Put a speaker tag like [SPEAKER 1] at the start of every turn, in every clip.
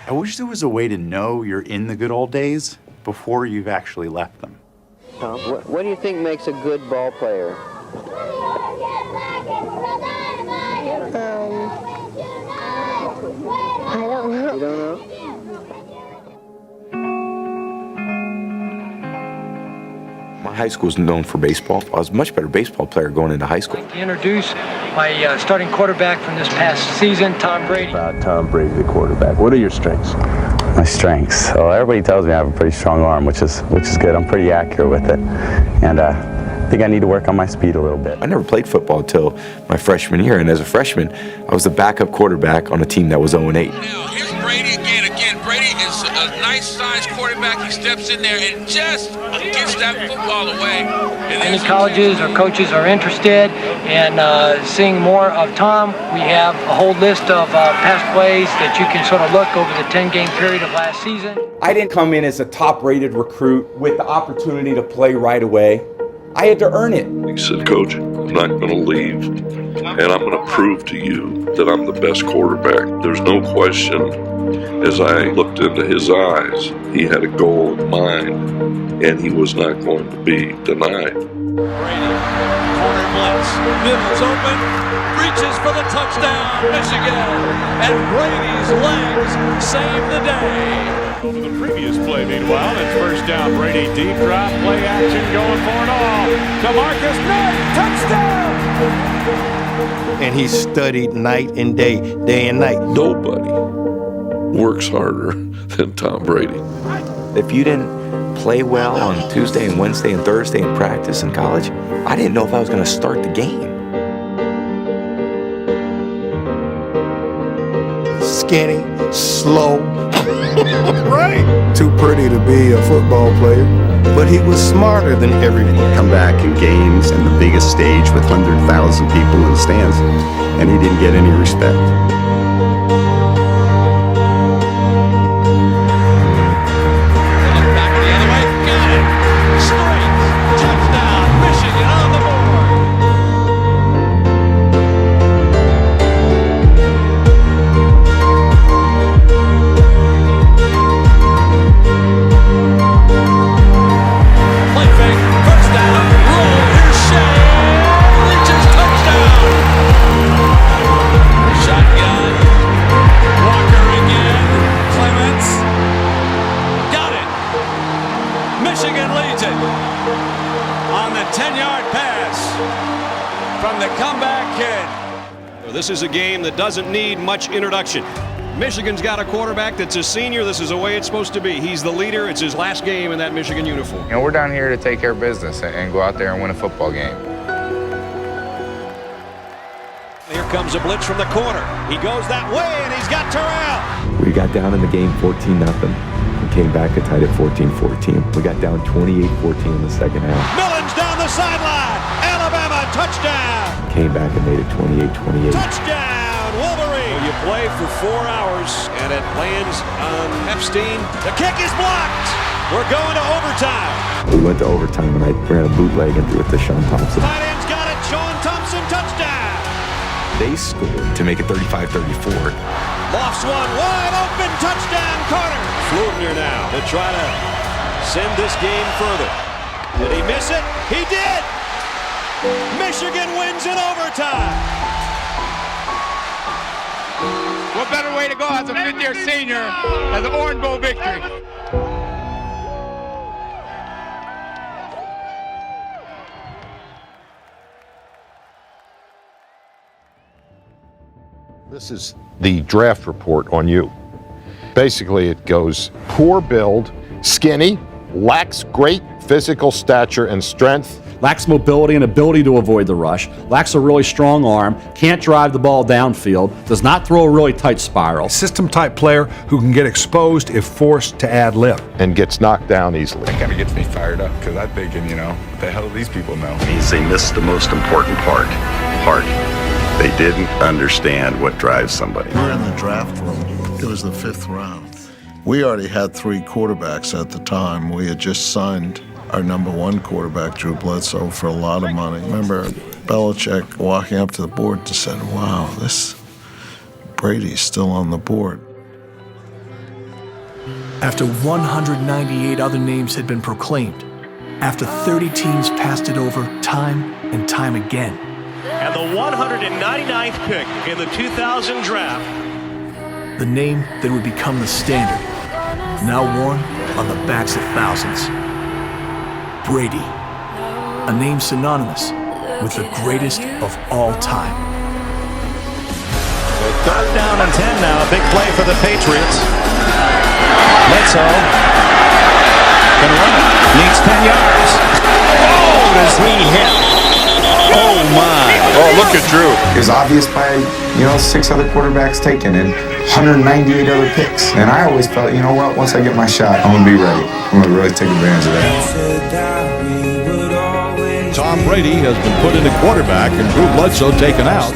[SPEAKER 1] I wish there was a way to know you're in the good old days before you've actually left them.
[SPEAKER 2] Tom, what do you think makes a good ball player?
[SPEAKER 3] I don't know.
[SPEAKER 2] You don't know?
[SPEAKER 4] My high school is known for baseball. I was a much better baseball player going into high school.
[SPEAKER 5] To introduce my starting quarterback from this past season, Tom Brady.
[SPEAKER 6] About Tom Brady, the quarterback. What are your strengths?
[SPEAKER 7] My strengths. Well, everybody tells me I have a pretty strong arm, which is good. I'm pretty accurate with it, and I think I need to work on my speed a little bit.
[SPEAKER 4] I never played football until my freshman year, and as a freshman, I was the backup quarterback on a team that was 0-8.
[SPEAKER 8] Now, here's Brady again. Brady is a nice-sized quarterback. He steps in there and just gets that football away.
[SPEAKER 5] Any colleges or coaches are interested in seeing more of Tom, we have a whole list of past plays that you can sort of look over the 10-game period of last season.
[SPEAKER 9] I didn't come in as a top-rated recruit with the opportunity to play right away. I had to earn it.
[SPEAKER 10] He said, Coach, I'm not going to leave, and I'm going to prove to you that I'm the best quarterback. There's no question. As I looked into his eyes, he had a goal in mind, and he was not going to be denied.
[SPEAKER 8] Brady, corner blitz, middle's open, reaches for the touchdown, Michigan, and Brady's legs save the day.
[SPEAKER 11] Over the previous play, meanwhile, it's first down. Brady deep drop, play action, going for it all. To Marcus Knight, touchdown!
[SPEAKER 12] And he studied night and day and night.
[SPEAKER 10] Nobody works harder than Tom Brady.
[SPEAKER 4] If you didn't play well on Tuesday and Wednesday and Thursday in practice in college, I didn't know if I was going to start the game.
[SPEAKER 12] Skinny, slow, right? Too pretty to be a football player, but he was smarter than everyone.
[SPEAKER 13] Come back in games and the biggest stage with 100,000 people in the stands, and he didn't get any respect.
[SPEAKER 8] Michigan leads it on the 10-yard pass from the comeback kid.
[SPEAKER 11] This is a game that doesn't need much introduction. Michigan's got a quarterback that's a senior. This is the way it's supposed to be. He's the leader. It's his last game in that Michigan uniform.
[SPEAKER 14] You know, we're down here to take care of business and go out there and win a football game.
[SPEAKER 11] Here comes a blitz from the corner. He goes that way, and he's got Terrell.
[SPEAKER 4] We got down in the game 14-0 and came back and tied it 14-14. We got down 28-14 in the second half.
[SPEAKER 11] Millen's down the sideline. Alabama, touchdown.
[SPEAKER 4] Came back and made it 28-28.
[SPEAKER 11] Touchdown, Wolverine. Well, you play for 4 hours, and it lands on Epstein. The kick is blocked. We're going to overtime.
[SPEAKER 4] We went to overtime, and I ran a bootleg and threw it to Sean Thompson.
[SPEAKER 11] Tight end's got it. Sean Thompson, touchdown.
[SPEAKER 4] They scored to make it 35-34.
[SPEAKER 11] Lofts one, wide open, touchdown, Carter. Flugner now to try to send this game further. Did he miss it? He did! Michigan wins in overtime.
[SPEAKER 15] What better way to go as a fifth-year senior as an Orange Bowl victory?
[SPEAKER 16] This is the draft report on you. Basically, it goes poor build, skinny, lacks great physical stature and strength,
[SPEAKER 17] lacks mobility and ability to avoid the rush, lacks a really strong arm, can't drive the ball downfield, does not throw a really tight spiral.
[SPEAKER 18] System-type player who can get exposed if forced to add lift.
[SPEAKER 16] And gets knocked down easily.
[SPEAKER 19] That kind of gets me fired up because I'm thinking, what the hell do these people know?
[SPEAKER 13] Means they missed the most important part. They didn't understand what drives somebody.
[SPEAKER 20] We're in the draft room. It was the 5th round. We already had 3 quarterbacks at the time. We had just signed our #1 quarterback, Drew Bledsoe, for a lot of money. Remember Belichick walking up to the board and said, wow, this Brady's still on the board.
[SPEAKER 3] After 198 other names had been proclaimed, after 30 teams passed it over time and time again.
[SPEAKER 11] And the 199th pick in the 2000 draft.
[SPEAKER 3] The name that would become the standard, now worn on the backs of thousands. Brady, a name synonymous with the greatest of all time.
[SPEAKER 11] Third down and 10 now. Big play for the Patriots. Bledsoe can run it. Needs 10 yards. Oh, does he hit? Oh, my.
[SPEAKER 4] Oh, look at Drew. It was obvious by, 6 other quarterbacks taken and 198 other picks. And I always felt, you know what, once I get my shot, I'm going to be ready. I'm going to really take advantage of that.
[SPEAKER 18] Tom Brady has been put into quarterback and Drew Bledsoe taken out.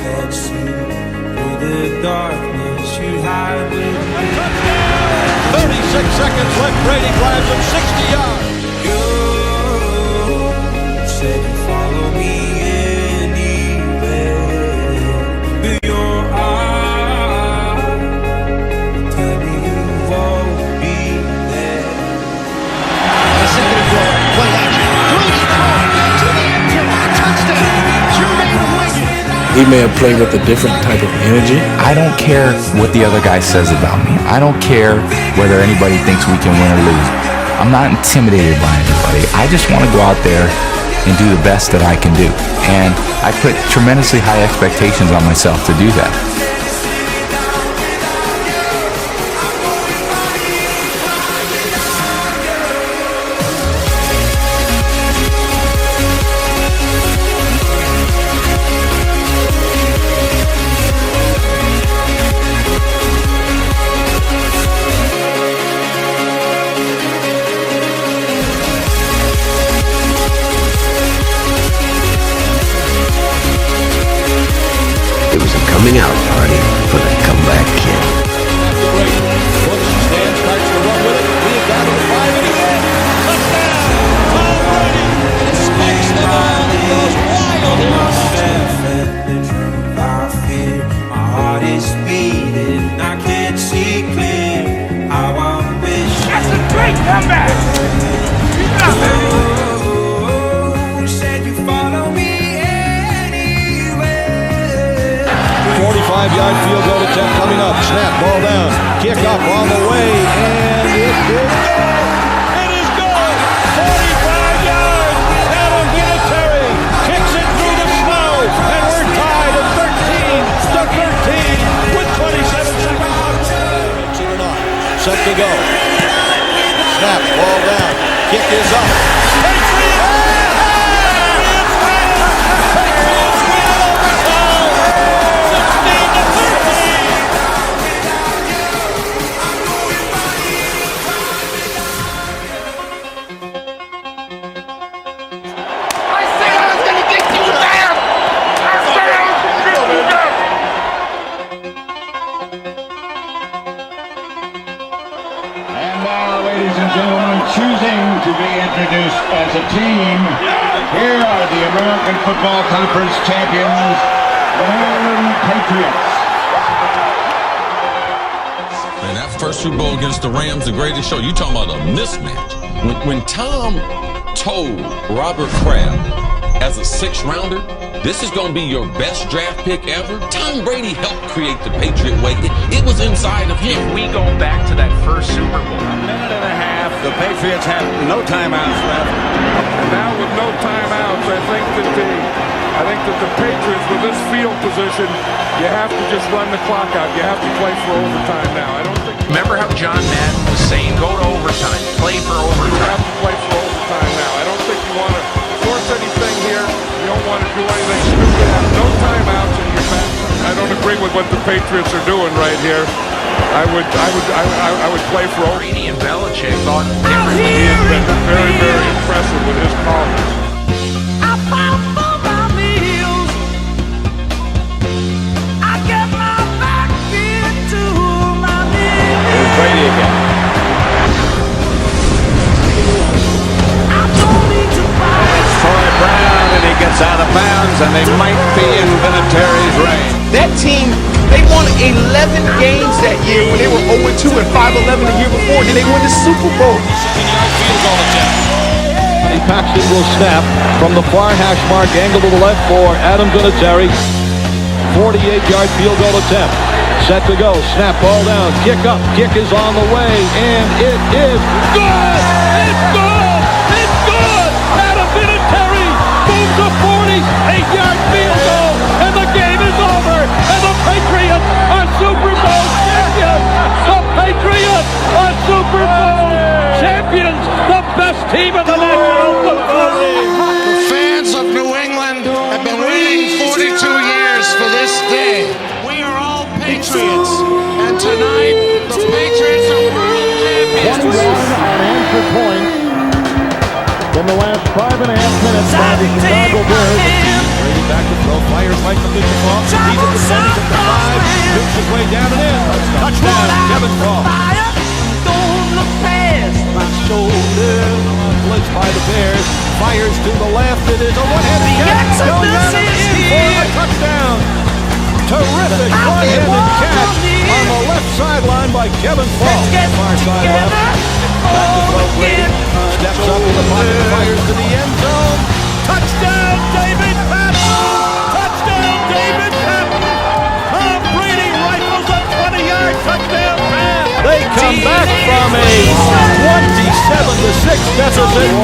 [SPEAKER 8] 36 seconds left. Brady drives him 60 yards.
[SPEAKER 12] He may have played with a different type of energy.
[SPEAKER 14] I don't care what the other guy says about me. I don't care whether anybody thinks we can win or lose. I'm not intimidated by anybody. I just want to go out there and do the best that I can do. And I put tremendously high expectations on myself to do that.
[SPEAKER 2] Coming out party for the comeback kid.
[SPEAKER 8] Stan starts to run with it. He is down to the 5 and again. Touchdown! Tom Brady spikes the ball and goes wild here on
[SPEAKER 3] My heart is beating, I can't see clear. How I wish. That's a great comeback! You said you follow me.
[SPEAKER 8] 45-yard field goal attempt coming up. Snap, ball down. Kick up on the way, and it is good. It is good. 45 yards. Adam Vinatieri kicks it through the snow, and we're tied at 13 with 27 seconds. Set to go. Snap, ball down. Kick is up.
[SPEAKER 15] Choosing to be introduced as a team, here are the American Football Conference champions, the New England Patriots.
[SPEAKER 21] Man, that first Super Bowl against the Rams, the greatest show. You talking about a mismatch. When Tom told Robert Kraft as a 6th rounder, this is going to be your best draft pick ever, Tom Brady helped create the Patriot way. It was inside of him.
[SPEAKER 11] We go back to that first Super Bowl. A minute and a half. The Patriots have no timeouts left.
[SPEAKER 22] And now with no timeouts, I think that the Patriots, with this field position, you have to just run the clock out. You have to play for overtime now. I don't think.
[SPEAKER 11] Remember how John Madden was saying, go to overtime, play for overtime.
[SPEAKER 22] You have to play for overtime now. I don't think you want to force anything here. You don't want to do anything stupid. Have no timeouts in your back. I don't agree with what the Patriots are doing right here. I would play for
[SPEAKER 11] Brady and Belichick thought differently.
[SPEAKER 22] He has been very, very impressive with his calls.
[SPEAKER 11] Here's Brady again. It's Troy Brown, and he gets out of bounds, and they might be in Vinatieri's range.
[SPEAKER 23] That team, they won
[SPEAKER 1] won 11 games that year when they were 0-2 and 5-11 the year before. Then they won the Super Bowl.
[SPEAKER 8] Paxton will snap from the far hash mark, angle to the left for Adam Vinatieri. 48-yard field goal attempt. Set to go. Snap, ball down. Kick up. Kick is on the way, and it is good. It's good. It's good. Adam Vinatieri moves a 48-yard field goal, and the game is over. And the Patriots are Super Bowl champions. The Patriots are Super Bowl champions. The best team in the National Football League.
[SPEAKER 6] The fans of New England have been waiting 42 years for this day. We are all Patriots, and tonight the Patriots are world champions.
[SPEAKER 8] 21 on answer point in the last 5.5 minutes by the Chicago Bears. Brady back to throw, fires right from the off. He's at the 10, he's at the 5, shoots his way down and in. Touchdown, Kevin Paul. Blitz by the Bears, fires to the left. It is a one-handed catch. Going out and in for a touchdown. Terrific one-handed catch on the left sideline by Kevin Paul. Far side left. Back to throw, Brady steps up in the pocket, fires to the end zone. Touchdown, David Patton! Touchdown, David Patton! Tom Brady rifles a 20-yard touchdown pass. They come back from a 27-6 deficit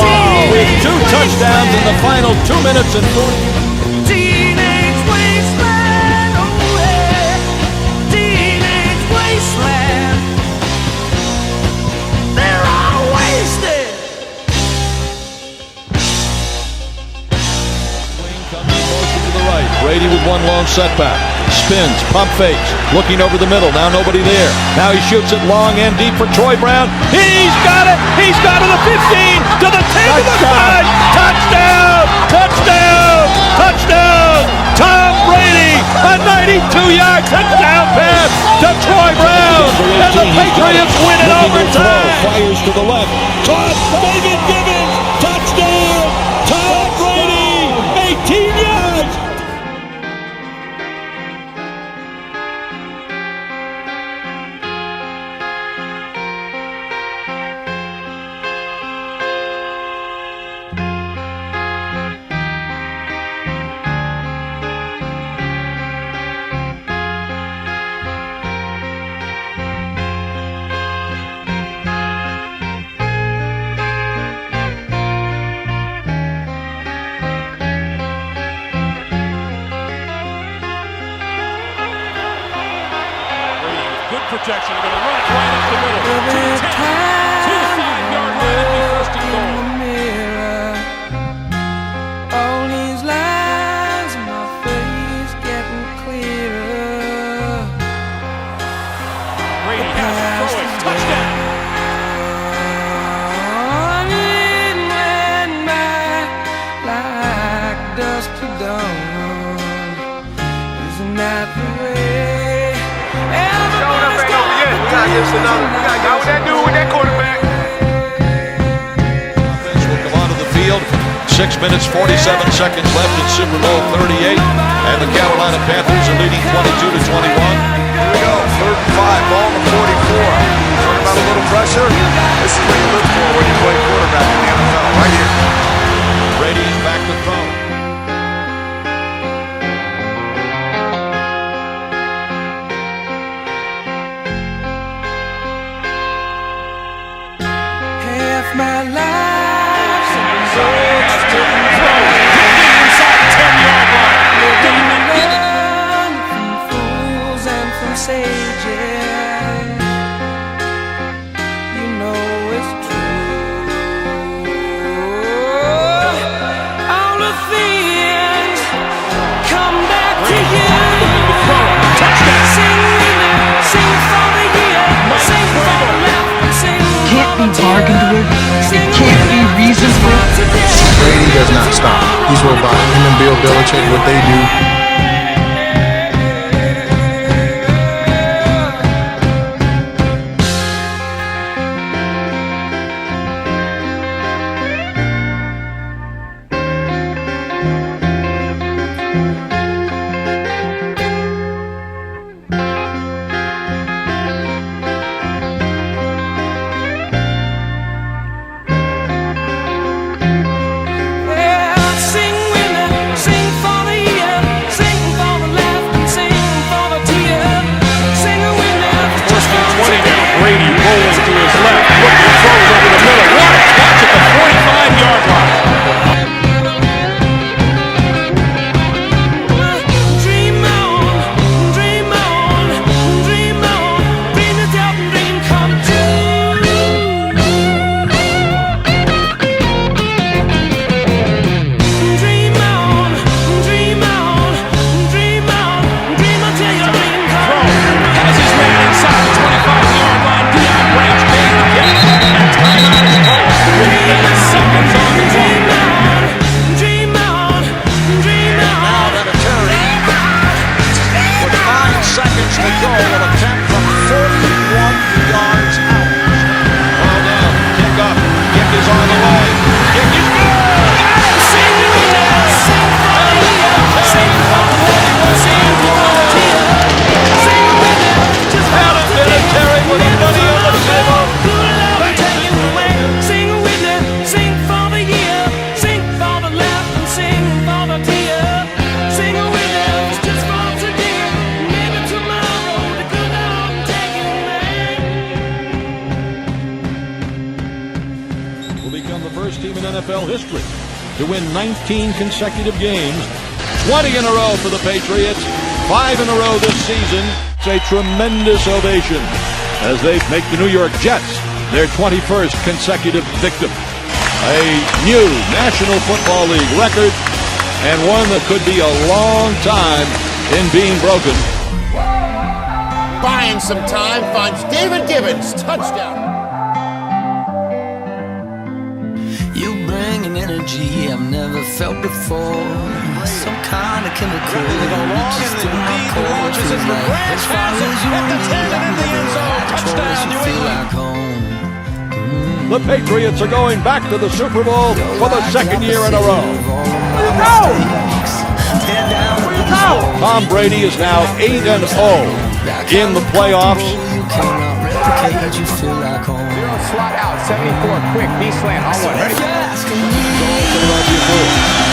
[SPEAKER 8] with 2 touchdowns in the final 2 minutes and 40.
[SPEAKER 6] Teenage wasteland, oh yeah. Teenage wasteland. They're all wasted.
[SPEAKER 8] Wayne comes in motion to the right. Brady with one long setback. Spins, pump fakes, looking over the middle. Now nobody there. Now he shoots it long and deep for Troy Brown. He's got it. He's got it to the 15, to the 10, to the 5. Touchdown! Touchdown! Touchdown! Tom Brady, a 92-yard touchdown pass to Troy Brown, and the Patriots win in overtime. Fires to the left. Caught David Gibbons. Touchdown! Tom Brady, 18 yards. Protection, they're going to run it right up the middle. 2-10, 5-yard line, it'll be first and goal.
[SPEAKER 6] All these lines in my face getting clearer.
[SPEAKER 8] Brady has it, throw it, touchdown.
[SPEAKER 6] When my like dusk to dawn, isn't that the way?
[SPEAKER 22] Now what that dude with that quarterback?
[SPEAKER 8] Offense will come onto the field. 6 minutes, 47 seconds left in Super Bowl 38. And the Carolina Panthers are leading 22-21.
[SPEAKER 22] Here we go, 3rd and 5, ball to 44. Talking about a little pressure. This is what you look for when you play quarterback in the NFL, right here.
[SPEAKER 8] Brady is back to throw.
[SPEAKER 6] My life
[SPEAKER 8] inside 10-yard line.
[SPEAKER 6] from fools and from sages. You know it's true. All the things come back to you. Sing for the year, sing for life, sing.
[SPEAKER 23] Can't be bargained with. It can't be reasoned for.
[SPEAKER 12] Brady does not stop. He's robot. Him and Bill Belichick, what they do.
[SPEAKER 8] NFL history to win 19 consecutive games, 20 in a row for the Patriots, 5 in a row this season. It's a tremendous ovation as they make the New York Jets their 21st consecutive victim. A new National Football League record, and one that could be a long time in being broken.
[SPEAKER 5] Buying some time finds David Gibbons, touchdown.
[SPEAKER 7] You bring an energy I've never felt before. Some kind of chemical reaches through my core. Feels like as far as you and me, I've never had a choice. You feel like home.
[SPEAKER 8] The Patriots are going back to the Super Bowl for the second year in a row. Tom Brady is now 8-0 in the playoffs.
[SPEAKER 5] Slot out, 74 quick, B-slant on one. Ready?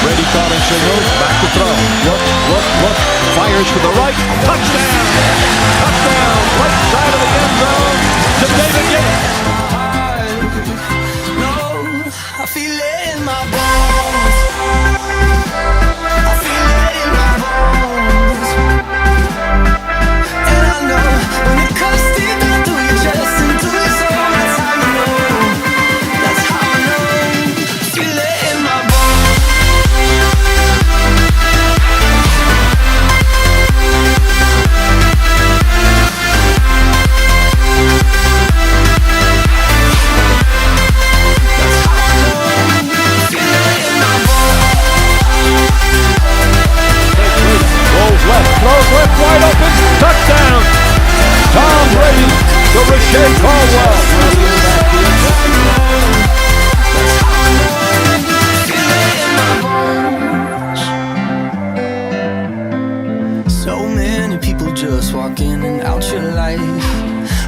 [SPEAKER 8] Brady caught and signals, back to throw. Look, fires to the right. Touchdown! Touchdown! Right side of the end zone to David Gibbons.
[SPEAKER 7] I feel it in my bones. I feel it in my bones. And I know when it comes deep down through your chest and through your soul, that's how you know. That's how I know. I feel it in my bones.
[SPEAKER 8] Throws left, wide open, touchdown! Tom Brady to Rashae Caldwell.
[SPEAKER 7] So many people just walk in and out your life.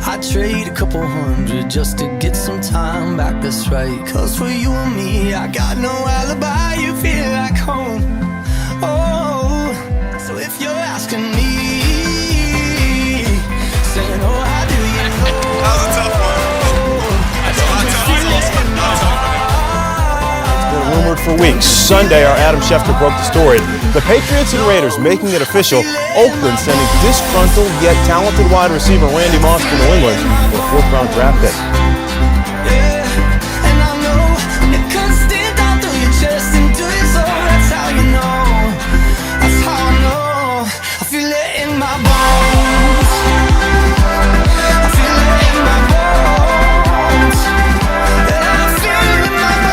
[SPEAKER 7] I trade a couple hundred just to get some time back, that's right. Cause for you and me, I got no alibi, you feel like home. Oh, so if you're asking me, saying, oh, how do you know?
[SPEAKER 9] That was a tough one.
[SPEAKER 24] It's been rumored for weeks. Sunday, our Adam Schefter broke the story. The Patriots and Raiders making it official. Oakland sending disgruntled yet talented wide receiver Randy Moss to New England for a 4th-round draft pick.
[SPEAKER 7] And I know it comes deep down through your chest and through your soul. That's how you know. That's how I know. I feel it in my bones. I feel it in my bones. And I feel it in my bones.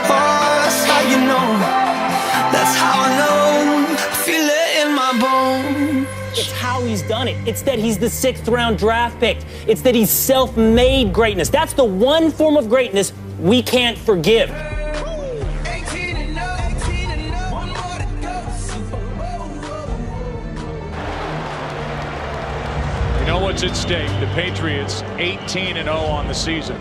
[SPEAKER 7] Oh, that's how you know. That's how I know. I feel it in my bones.
[SPEAKER 25] It's that he's the 6th-round draft pick. It's that he's self-made greatness. That's the one form of greatness we can't forgive.
[SPEAKER 26] You know what's at stake? The Patriots 18-0 on the season.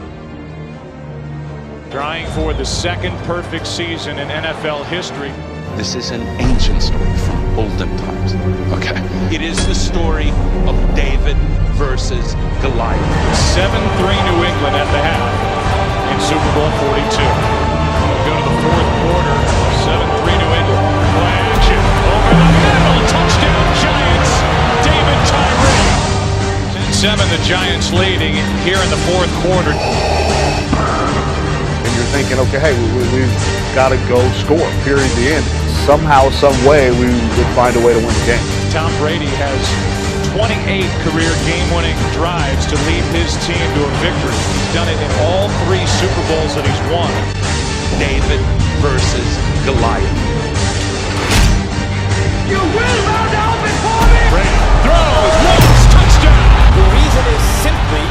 [SPEAKER 26] Trying for the 2nd perfect season in NFL history.
[SPEAKER 27] This is an ancient story from olden times, okay? It is the story of David versus Goliath.
[SPEAKER 26] 7-3 New England at the half in Super Bowl 42. We'll go to the 4th quarter, 7-3 New England. Play action, over the middle, touchdown Giants, David Tyree. 10-7, the Giants leading here in the 4th quarter.
[SPEAKER 18] And you're thinking, okay, hey, we've got to go score, period, the end. Somehow, some way, we would find a way to win the game.
[SPEAKER 26] Tom Brady has 28 career game-winning drives to lead his team to a victory. He's done it in all 3 Super Bowls that he's won.
[SPEAKER 27] David versus Goliath.
[SPEAKER 7] You will round out before me.
[SPEAKER 26] Brady throws, lost, touchdown.
[SPEAKER 4] The reason is simply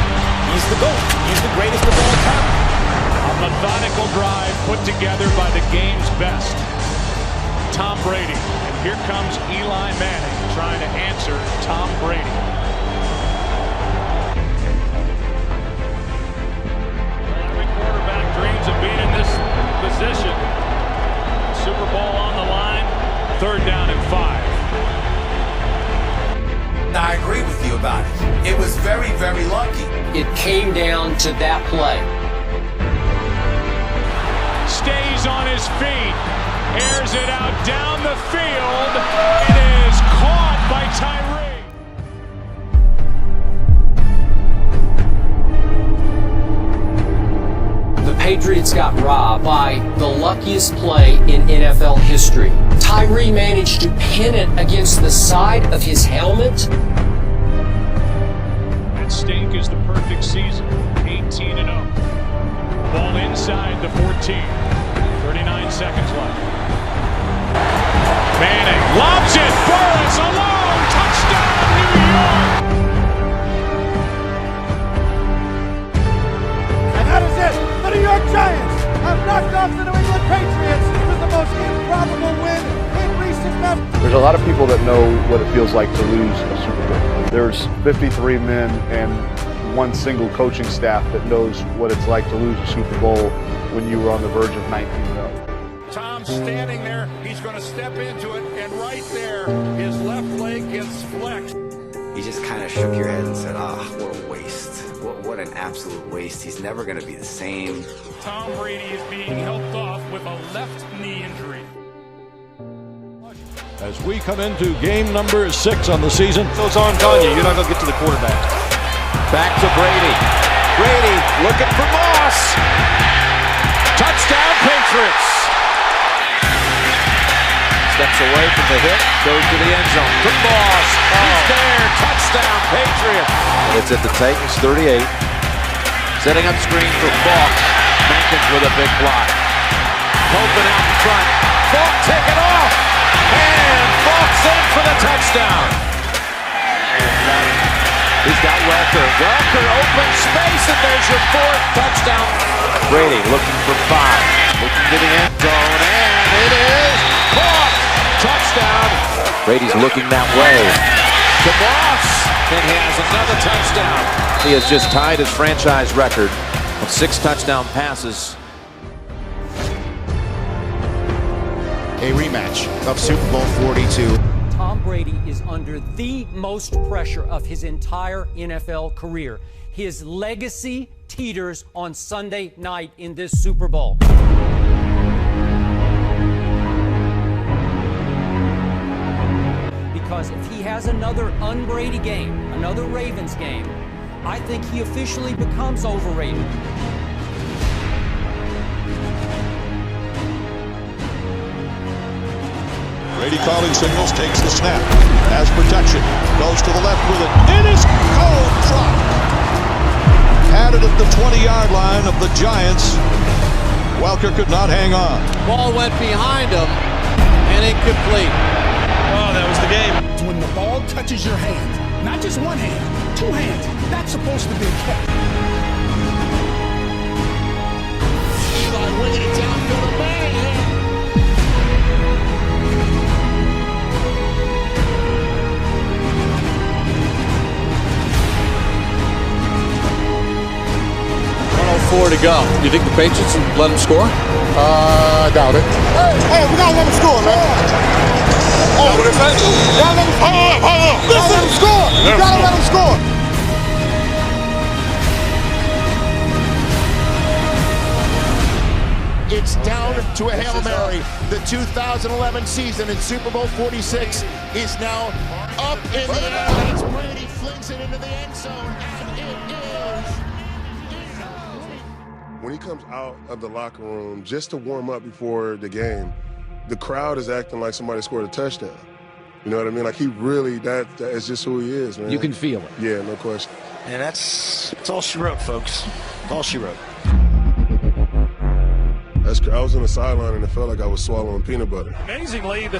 [SPEAKER 4] he's the GOAT. He's the greatest of all time.
[SPEAKER 26] A methodical drive put together by the game's best. Tom Brady. And here comes Eli Manning trying to answer Tom Brady. Every quarterback dreams of being in this position. Super Bowl on the line. 3rd down and 5.
[SPEAKER 7] I agree with you about it. It was very, very lucky.
[SPEAKER 4] It came down to that play.
[SPEAKER 26] Stays on his feet. Airs it out down the field. It is caught by Tyree.
[SPEAKER 4] The Patriots got robbed by the luckiest play in NFL history. Tyree managed to pin it against the side of his helmet.
[SPEAKER 26] At stake is the perfect season. 18-0. Ball inside the 14. 39 seconds left. Manning lobs it. Burris alone. Touchdown, New York.
[SPEAKER 10] And that is it. The New York Giants have knocked off the New England Patriots with the most improbable win in recent memory.
[SPEAKER 18] There's a lot of people that know what it feels like to lose a Super Bowl. There's 53 men and one single coaching staff that knows what it's like to lose a Super Bowl when you were on the verge of 19-0.
[SPEAKER 22] Tom's standing there. He's going to step into it, and right there, his left leg gets flexed.
[SPEAKER 13] You just kind of shook your head and said, what a waste. What an absolute waste. He's never going to be the same.
[SPEAKER 26] Tom Brady is being helped off with a left knee injury.
[SPEAKER 8] As we come into game number 6 on the season.
[SPEAKER 11] So it's on you. You're not going to get to the quarterback. Back to Brady. Brady looking for Moss. Touchdown, Patriots. Steps away from the hit. Goes to the end zone. To Moss. He's there. Touchdown, Patriots. It's at the Titans 38. Setting up screen for Falk. Mankins with a big block. Open out in front. Falk taken off. And Falk's in for the touchdown. He's got Welker. Welker open space, and there's your 4th touchdown. Brady looking for 5. Looking to the end zone, and it is caught. Touchdown. Brady's looking that way. To Moss, and he has another touchdown. He has just tied his franchise record of 6 touchdown passes.
[SPEAKER 1] A rematch of Super Bowl 42.
[SPEAKER 4] Tom Brady is under the most pressure of his entire NFL career. His legacy teeters on Sunday night in this Super Bowl. Because if he has another un-Brady game, another Ravens game, I think he officially becomes overrated.
[SPEAKER 8] Brady calling signals, takes the snap, has protection, goes to the left with it. It is cold drop. Had it at the 20-yard line of the Giants. Welker could not hang on.
[SPEAKER 11] Ball went behind him and incomplete. Oh, that was the game.
[SPEAKER 10] When the ball touches your hand, not just one hand, 2 hands, that's supposed to be a catch.
[SPEAKER 11] Eli winging it downfield to Manning. To go. Do you think the Patriots let him score?
[SPEAKER 10] I doubt it. Hey, we gotta let him score, man. Oh, what is that? You gotta let him score. You gotta let him score.
[SPEAKER 1] It's down to a Hail Mary. The 2011 season in Super Bowl 46 is now up in the air. It's Brady flings it into the end zone, and it is.
[SPEAKER 12] When he comes out of the locker room just to warm up before the game, the crowd is acting like somebody scored a touchdown. You know what I mean? Like he really, that is just who he is, man.
[SPEAKER 11] You can feel it.
[SPEAKER 12] Yeah, no question.
[SPEAKER 11] And that's all she wrote, folks. All she wrote.
[SPEAKER 12] I was on the sideline and it felt like I was swallowing peanut butter.
[SPEAKER 26] Amazingly, the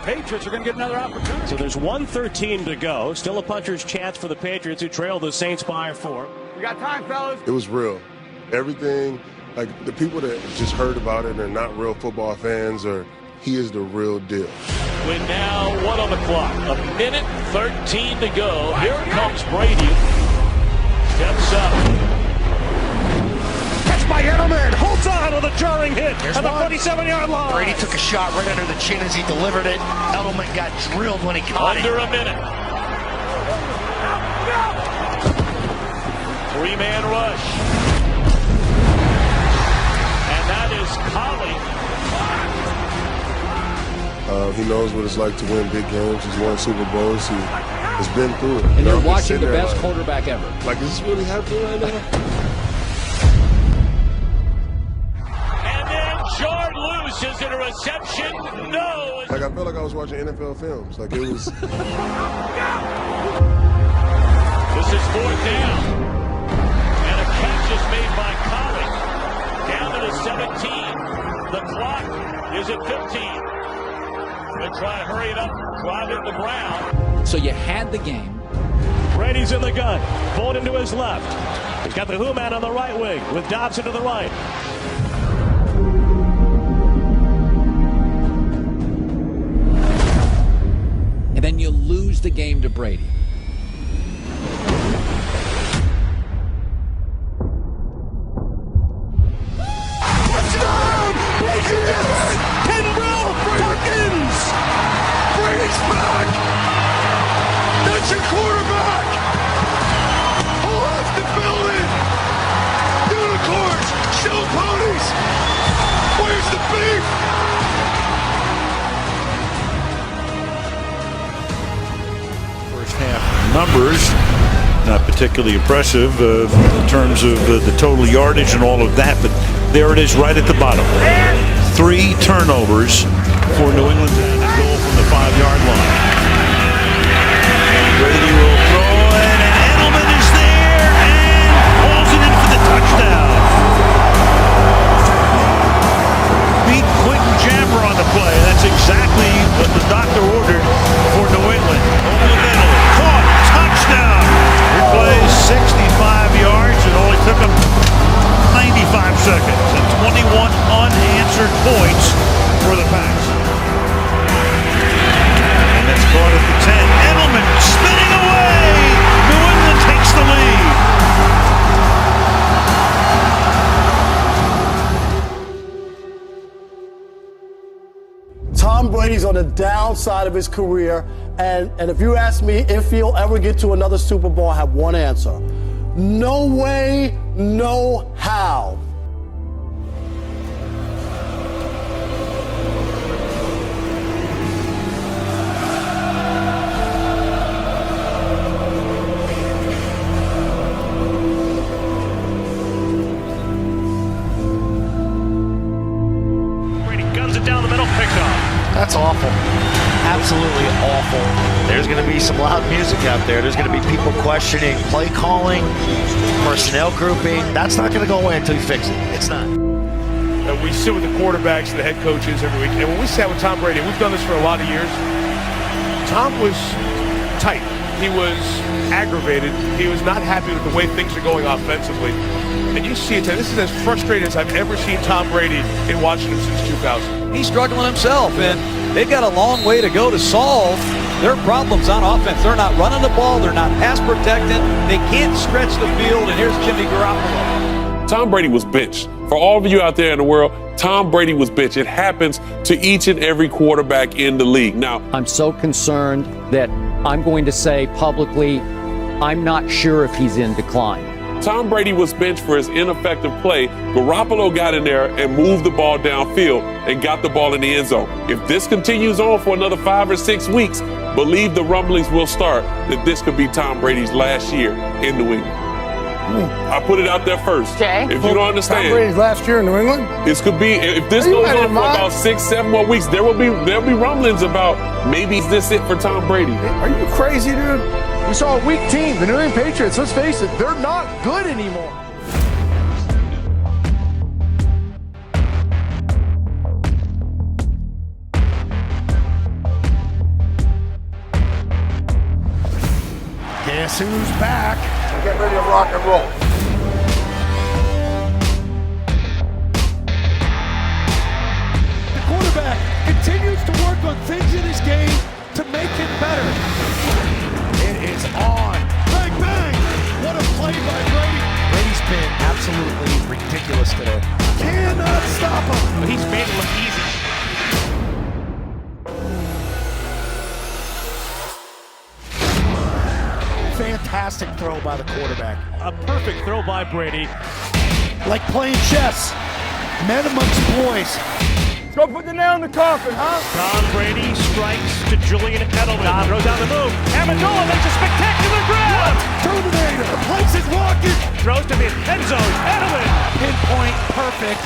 [SPEAKER 26] Patriots are going to get another opportunity.
[SPEAKER 11] So there's 1:13 to go. Still a puncher's chance for the Patriots, who trail the Saints by 4.
[SPEAKER 10] We got time, fellas.
[SPEAKER 12] It was real. Everything, like the people that just heard about it and are not real football fans, he is the real deal.
[SPEAKER 26] With now 1 on the clock, 1:13 to go. Here comes Brady. Steps up. Catch by Edelman. Holds on with a jarring hit at the 47-yard line.
[SPEAKER 2] Brady took a shot right under the chin as he delivered it. Edelman got drilled when he caught it.
[SPEAKER 26] Under a minute. 3-man rush. And that is Collie.
[SPEAKER 12] He knows what it's like to win big games. He's won Super Bowls. He has been through it.
[SPEAKER 3] And you're watching the best quarterback ever.
[SPEAKER 12] Like, is this really happening right now?
[SPEAKER 26] Jard loses in a reception. No.
[SPEAKER 12] Like, I felt like I was watching NFL films. Like, it was.
[SPEAKER 26] This is 4th down. And a catch is made by Collie. Down to the 17. The clock is at 15. They're trying to hurry it up, drive it to the ground.
[SPEAKER 3] So you had the game.
[SPEAKER 11] Brady's in the gun. Bolden to his left. He's got the Who Man on the right wing with Dobson to the right.
[SPEAKER 3] And then you lose the game to Brady.
[SPEAKER 10] Touchdown! Patriots! Kendall Perkins! Brady's back! That's your quarterback! Who left the building? Unicorns! Show ponies! Where's the beef?
[SPEAKER 8] Half numbers, not particularly impressive in terms of the total yardage and all of that, but there it is right at the bottom. 3 turnovers for New England to goal from the 5-yard line. Brady will throw it, and Edelman is there and pulls it in for the touchdown. Beat Quentin Jammer on the play. That's exactly what the doctor ordered for New England. Over the middle. Touchdown! He plays 65 yards. It only took him 95 seconds and 21 unanswered points for the Packs. And it's caught at the 10. Edelman spinning away. New England takes the lead.
[SPEAKER 14] Tom Brady's on the downside of his career, and if you ask me if he'll ever get to another Super Bowl, I have one answer. No way, no how.
[SPEAKER 11] Brady guns it down the middle, picked off.
[SPEAKER 2] That's awful. Absolutely awful. There's going to be some loud music out there. There's going to be people questioning play calling, personnel grouping. That's not going to go away until you fix it. It's not.
[SPEAKER 16] We sit with the quarterbacks and the head coaches every week. And when we sat with Tom Brady, we've done this for a lot of years, Tom was tight. He was aggravated. He was not happy with the way things are going offensively. And you see it, this is as frustrated as I've ever seen Tom Brady in watching him since 2000.
[SPEAKER 17] He's struggling himself, and they've got a long way to go to solve their problems on offense. They're not running the ball. They're not pass protecting. They can't stretch the field, and here's Jimmy Garoppolo.
[SPEAKER 19] Tom Brady was benched. For all of you out there in the world, Tom Brady was benched. It happens to each and every quarterback in the league. Now,
[SPEAKER 4] I'm so concerned that I'm going to say publicly, I'm not sure if he's in decline.
[SPEAKER 19] Tom Brady was benched for his ineffective play. Garoppolo got in there and moved the ball downfield and got the ball in the end zone. If this continues on for another 5 or 6 weeks, believe the rumblings will start that this could be Tom Brady's last year in New England. I put it out there first.
[SPEAKER 10] Okay.
[SPEAKER 19] If you don't understand,
[SPEAKER 10] Tom Brady's last year in New England?
[SPEAKER 19] This could be, if this goes on for about 6, 7 more weeks, there'll be rumblings about maybe is this it for Tom Brady.
[SPEAKER 10] Are you crazy, dude? We saw a weak team. The New England Patriots, let's face it, they're not good anymore. who's back. Get ready to rock and roll.
[SPEAKER 8] The quarterback continues to work on things in his game to make him better.
[SPEAKER 10] It is on.
[SPEAKER 8] Bang, bang! What a play by Brady.
[SPEAKER 5] Brady's been absolutely ridiculous today.
[SPEAKER 8] Cannot stop him.
[SPEAKER 5] He's made it look easy.
[SPEAKER 10] Fantastic throw by the quarterback.
[SPEAKER 5] A perfect throw by Brady.
[SPEAKER 10] Like playing chess. Men amongst boys.
[SPEAKER 8] Let's go put the nail in the coffin, huh?
[SPEAKER 5] Tom Brady strikes to Julian Edelman. Tom throws down the move. Amendola makes a spectacular grab.
[SPEAKER 10] Terminator. The place is rocking.
[SPEAKER 5] Throws to the end zone. Edelman.
[SPEAKER 10] Pinpoint perfect.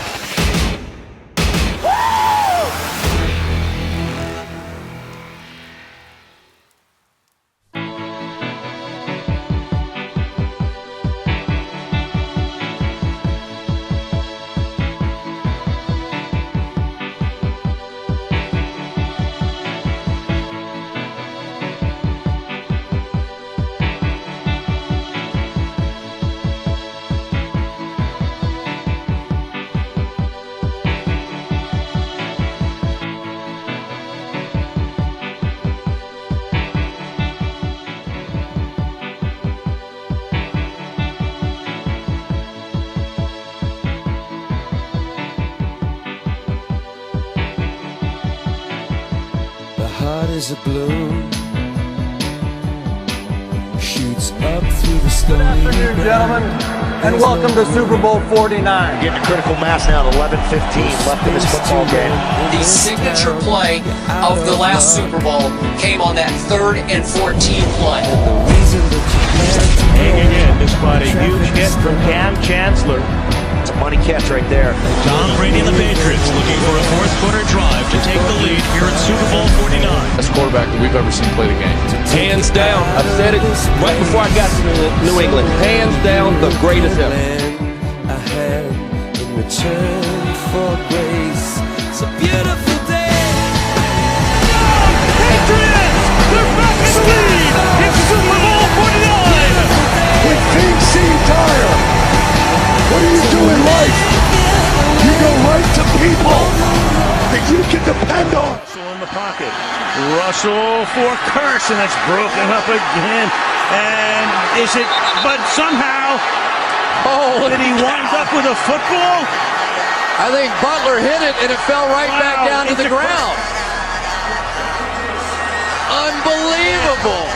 [SPEAKER 7] Heart is a balloon, shoots up through the stony.
[SPEAKER 6] Good afternoon, gentlemen, and welcome to Super Bowl 49.
[SPEAKER 2] Getting a critical mass now at 11:15 left in this football game.
[SPEAKER 3] The signature play of the last Super Bowl came on that 3rd and 14 play.
[SPEAKER 5] Hanging in despite a huge hit from Cam Chancellor.
[SPEAKER 2] It's a money catch right there.
[SPEAKER 9] Tom Brady and the Patriots looking for a fourth-quarter drive to take the lead here at Super Bowl 49.
[SPEAKER 15] Best quarterback that we've ever seen play the game.
[SPEAKER 8] Hands down. I've said it right before I got to New England. Hands down, the greatest ever.
[SPEAKER 7] I had in return for grace. It's a beautiful day.
[SPEAKER 9] Patriots! They're back in the lead! It's Super Bowl 49!
[SPEAKER 10] When things seem dire, what do you do in life? You go right to people that you can depend on.
[SPEAKER 5] Russell in the pocket. Russell for Curse, and that's broken up again. And is it? But somehow, did he wind up with a football?
[SPEAKER 3] I think Butler hit it and it fell right back down to the ground. Unbelievable.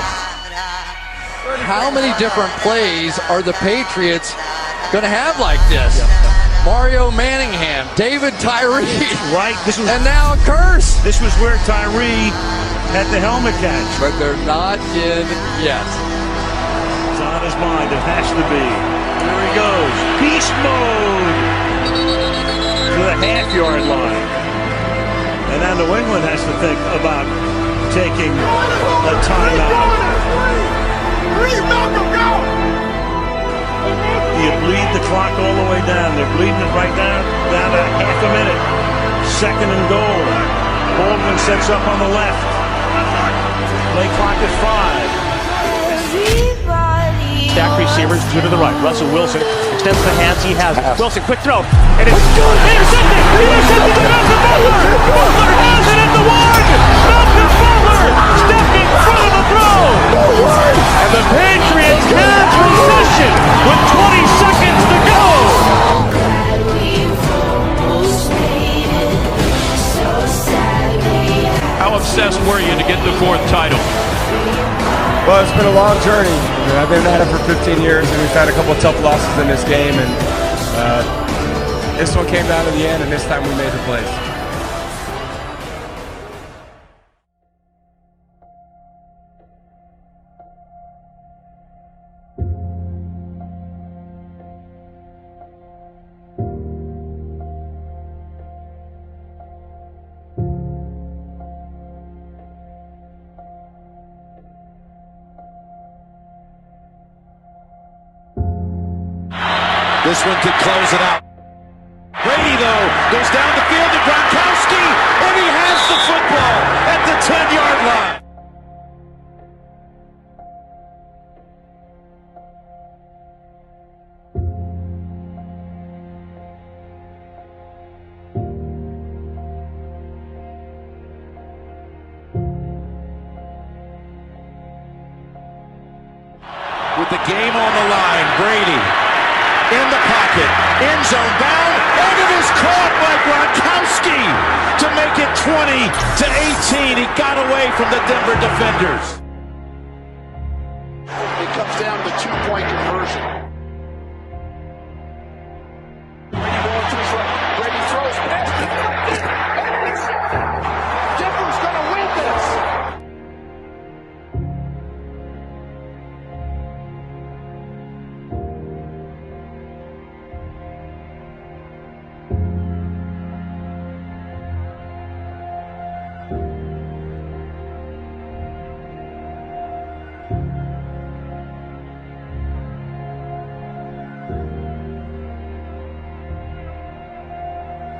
[SPEAKER 3] How many different plays are the Patriots going to have like this? Mario Manningham, David Tyree,
[SPEAKER 5] right?
[SPEAKER 3] And now a Curse.
[SPEAKER 5] This was where Tyree had the helmet catch.
[SPEAKER 3] But they're not in yet.
[SPEAKER 5] It's on his mind. It has to be. Here he goes. Beast mode to the half-yard line. And now New England has to think about taking a timeout. You bleed the clock all the way down. They're bleeding it right down to half a minute. 2nd and goal. Baldwin sets up on the left. Play clock at 5. Stack receivers, 2 to the right. Russell Wilson extends the hands he has. Wilson, quick throw. And it's intercepted! Intercepted to Malcolm Butler! Butler has it at the 1! Malcolm Butler stepped in front of the throw! And the Patriots have possession with 20 seconds to go! How obsessed were you to get the 4th title?
[SPEAKER 24] Well, it's been a long journey. I've been at it for 15 years, and we've had a couple of tough losses in this game, and this one came down to the end, and this time we made the plays.
[SPEAKER 8] This one could close it out. Brady, though, goes down the field to Gronkowski, and he has the football at the 10-yard line.
[SPEAKER 18] with the game on the line. Brady in the pocket, end zone bound, and it is caught by Gronkowski to make it 20-18. He got away from the Denver defenders.
[SPEAKER 1] It comes down to 2-point conversion. Brady going to his right. Brady throws past it. Denver's going to win this.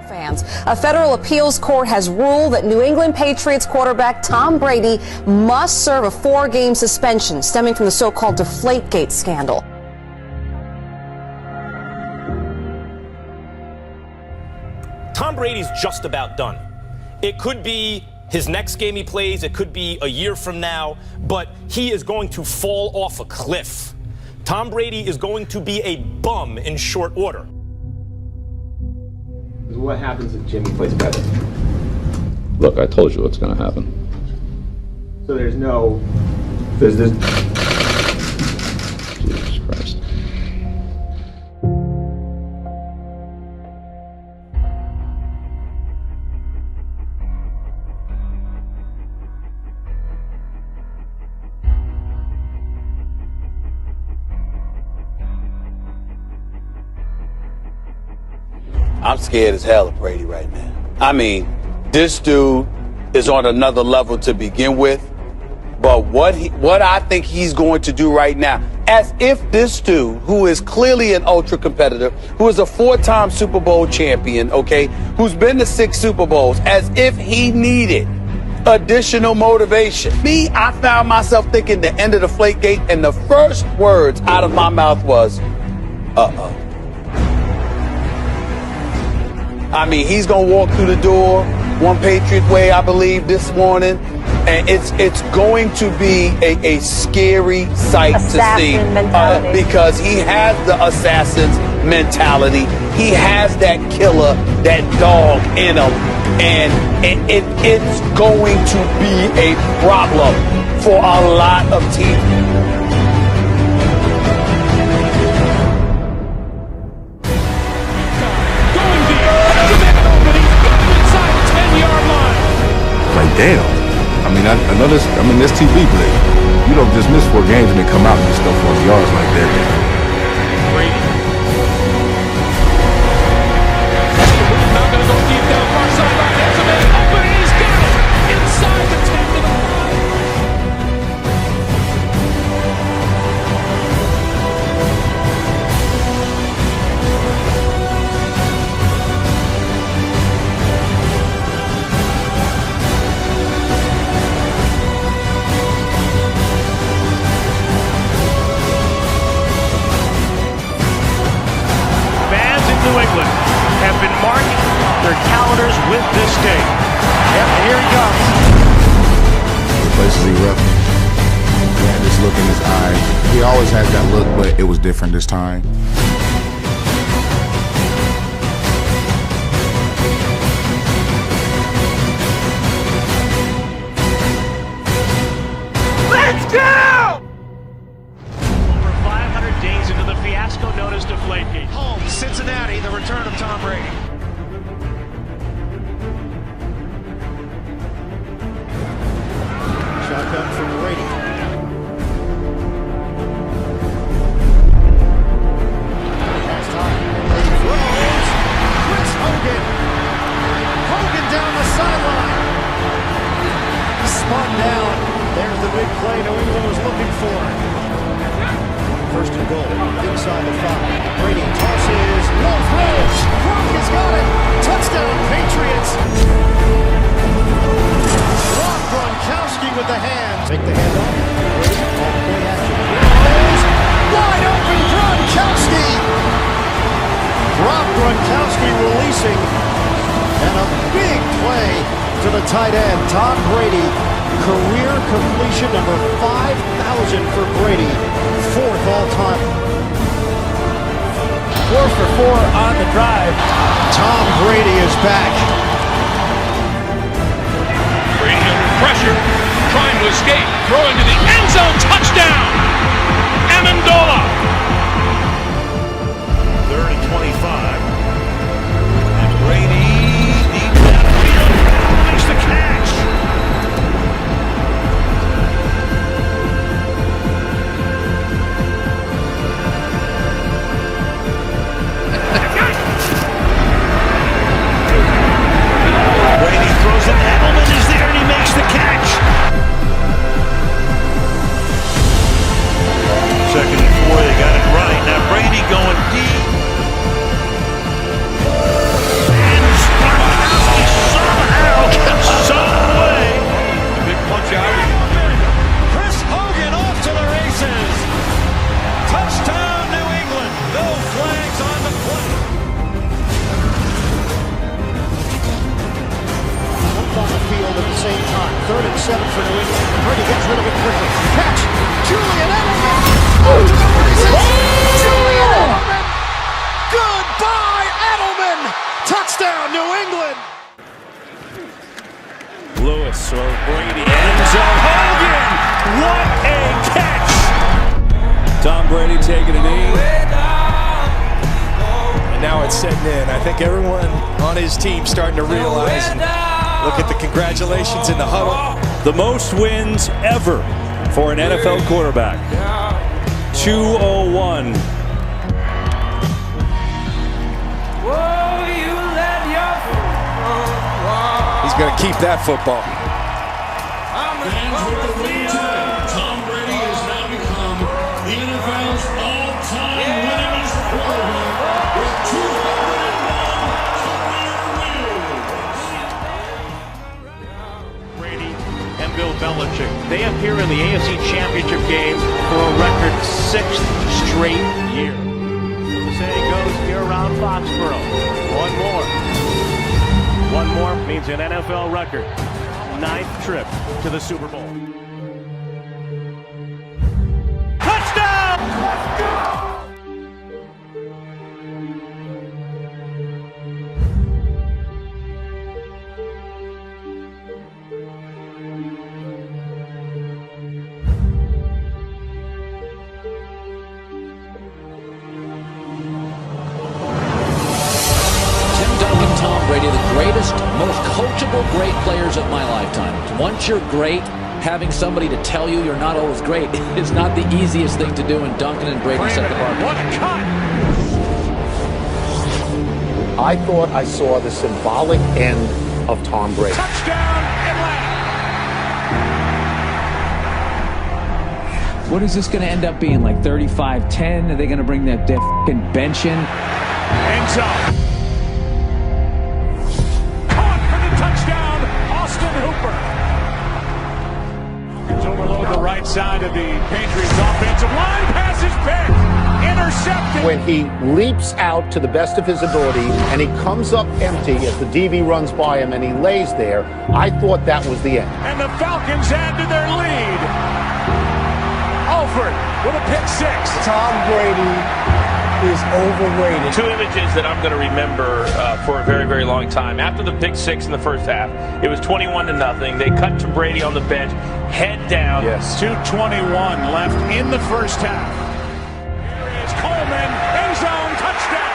[SPEAKER 20] Fans. A federal appeals court has ruled that New England Patriots quarterback Tom Brady must serve a 4-game suspension stemming from the so-called Deflategate scandal.
[SPEAKER 21] Tom Brady's just about done. It could be his next game he plays, it could be a year from now, but he is going to fall off a cliff. Tom Brady is going to be a bum in short order.
[SPEAKER 22] What happens if Jimmy plays better?
[SPEAKER 15] Look, I told you what's going to happen.
[SPEAKER 22] So there's this.
[SPEAKER 15] Jesus Christ.
[SPEAKER 23] I'm scared as hell of Brady right now. I mean, this dude is on another level to begin with. But what I think he's going to do right now, as if this dude, who is clearly an ultra competitor, who is a 4-time Super Bowl champion, okay, who's been to 6 Super Bowls, as if he needed additional motivation. Me, I found myself thinking the end of the Deflategate, and the first words out of my mouth was, uh-oh. I mean, he's going to walk through the door one Patriot way, I believe, this morning. And it's going to be a scary sight to see because he has the assassin's mentality. He has that killer, that dog in him. And it's going to be a problem for a lot of teams.
[SPEAKER 10] Like, damn. I mean, I know this. I mean, this TV blade. You don't just miss 4 games and then come out and do stuff 40 yards like that.
[SPEAKER 26] Brady. Not going to go deep down far sideline. There's a man open and he's got it inside the 10 to the 5. New England have been marking their calendars with this day. Yep, and here he comes.
[SPEAKER 10] The places he rep. He had this look in his eye. He always had that look, but it was different this time.
[SPEAKER 26] Let's go! Over 500 days into the fiasco known as Deflategate. Home, Cincinnati, the return of Tom Brady.
[SPEAKER 1] Shotgun from Brady. Last time. Brady throws. Chris Hogan. Hogan down the sideline. Spun down. There's the big play New England was looking for. First and goal, inside the 5. Brady tosses, no throw. Gronk has got it. Touchdown, Patriots. Gronkowski with the hands. Make the handoff. Brady, all play action. Wide open, Gronkowski. Gronkowski releasing. And a big play to the tight end, Tom Brady.
[SPEAKER 18] Career completion number 5,000 for Brady, 4th all-time.
[SPEAKER 5] 4 for 4 on the drive.
[SPEAKER 18] Tom Brady is back.
[SPEAKER 26] Brady under pressure, trying to escape, throwing to the end zone, touchdown! Amendola!
[SPEAKER 9] 3rd and 25. And Brady deep downfield makes the catch. Brady throws it. Edelman is there and he makes the catch. 2nd and 4, they got it right. Now Brady going deep. And Gronkowski somehow gets some way.
[SPEAKER 5] Big punch out. Chris Hogan off to the races. Touchdown, New England. No flags on the play.
[SPEAKER 18] On the field at the same time. 3rd and 7 for New England. Brady gets rid of it quickly. Catch! Julian Edelman! Oh, Julian Edelman! Goodbye, Edelman! Touchdown, New England!
[SPEAKER 9] Lewis or Brady. End zone. Hogan! What a catch!
[SPEAKER 5] Tom Brady taking a knee. And now it's setting in. I think everyone on his team starting to realize. Look at the congratulations in the huddle.
[SPEAKER 9] The most wins ever for an NFL quarterback. 201.
[SPEAKER 5] He's going to keep that football.
[SPEAKER 10] Fans with the win today. Tom Brady has now become the NFL's all-time winningest quarterback with 201 career wins.
[SPEAKER 9] Brady and Bill Belichick. They appear in the AFC Championship game for a record 6th straight year. The saying goes here around Foxborough. One more means an NFL record. 9th trip to the Super Bowl. Touchdown! Let's go!
[SPEAKER 3] Tom Brady, the greatest, most coachable, great players of my lifetime. Once you're great, having somebody to tell you you're not always great is not the easiest thing to do, and Duncan and Brady set the bar.
[SPEAKER 26] What a cut!
[SPEAKER 11] I thought I saw the symbolic end of Tom Brady.
[SPEAKER 26] Touchdown, Atlanta!
[SPEAKER 12] What is this going to end up being, like 35-10? Are they going to bring that f***ing bench in?
[SPEAKER 26] End zone. Touchdown, Austin Hooper. Falcons overload the right side of the Patriots offensive line. Pass is picked. Intercepted.
[SPEAKER 11] When he leaps out to the best of his ability and he comes up empty as the DB runs by him and he lays there, I thought that was the end.
[SPEAKER 26] And the Falcons add to their lead. Alford with a pick 6.
[SPEAKER 6] Tom Brady is overrated.
[SPEAKER 13] 2 images that I'm going to remember for a very, very long time. After the pick 6 in the first half, it was 21-0. They cut to Brady on the bench, head down.
[SPEAKER 26] Yes. 2:21 left in the first half. Here is Coleman, end zone, touchdown.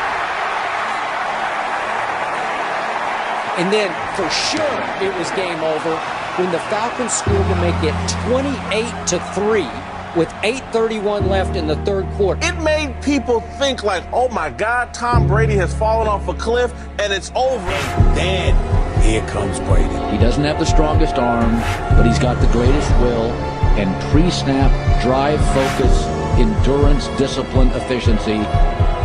[SPEAKER 4] And then, for sure, it was game over when the Falcons scored to make it 28-3. With 8:31 left in the third quarter.
[SPEAKER 14] It made people think like, oh my God, Tom Brady has fallen off a cliff and it's over.
[SPEAKER 11] Then, here comes Brady.
[SPEAKER 3] He doesn't have the strongest arm, but he's got the greatest will and pre-snap, drive, focus, endurance, discipline, efficiency.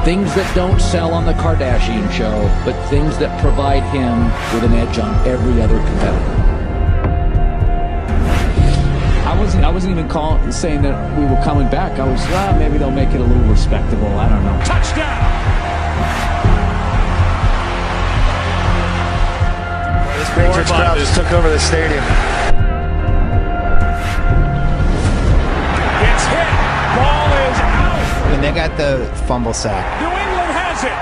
[SPEAKER 3] Things that don't sell on the Kardashian show, but things that provide him with an edge on every other competitor.
[SPEAKER 12] I wasn't even saying that we were coming back. I was, maybe they'll make it a little respectable. I don't know.
[SPEAKER 26] Touchdown!
[SPEAKER 2] This Patriots crowd just took over the stadium.
[SPEAKER 7] When they got the fumble sack.
[SPEAKER 26] New England has it.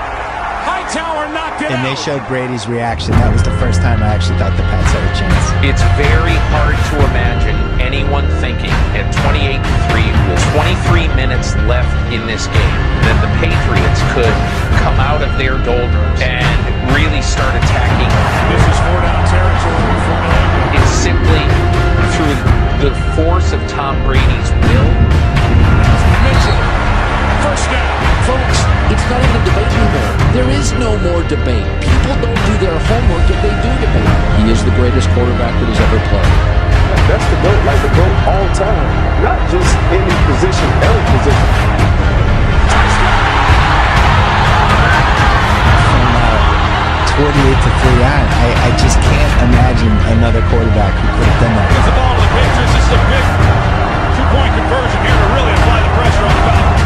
[SPEAKER 26] Hightower knocked it
[SPEAKER 7] And
[SPEAKER 26] out.
[SPEAKER 7] they showed Brady's reaction. That was the first time I actually thought the Pats had a chance.
[SPEAKER 16] It's very hard to imagine anyone thinking at 28-3 with 23 minutes left in this game that the Patriots could come out of their doldrums and really start attacking.
[SPEAKER 26] This is 4-down territory for New England.
[SPEAKER 16] It's simply through the force of Tom Brady's will.
[SPEAKER 3] Mitchell, first down. Folks, it's not even debate anymore. There is no more debate. People don't do their homework if they do debate. He is the greatest quarterback that has ever played.
[SPEAKER 22] That's the GOAT, like the GOAT all time. Not just any position, every position.
[SPEAKER 7] From 48 to 3 on, I just can't imagine another quarterback who could have done that.
[SPEAKER 26] Gets the ball to the Patriots. This is a big two-point conversion here to really apply the pressure on the Falcons.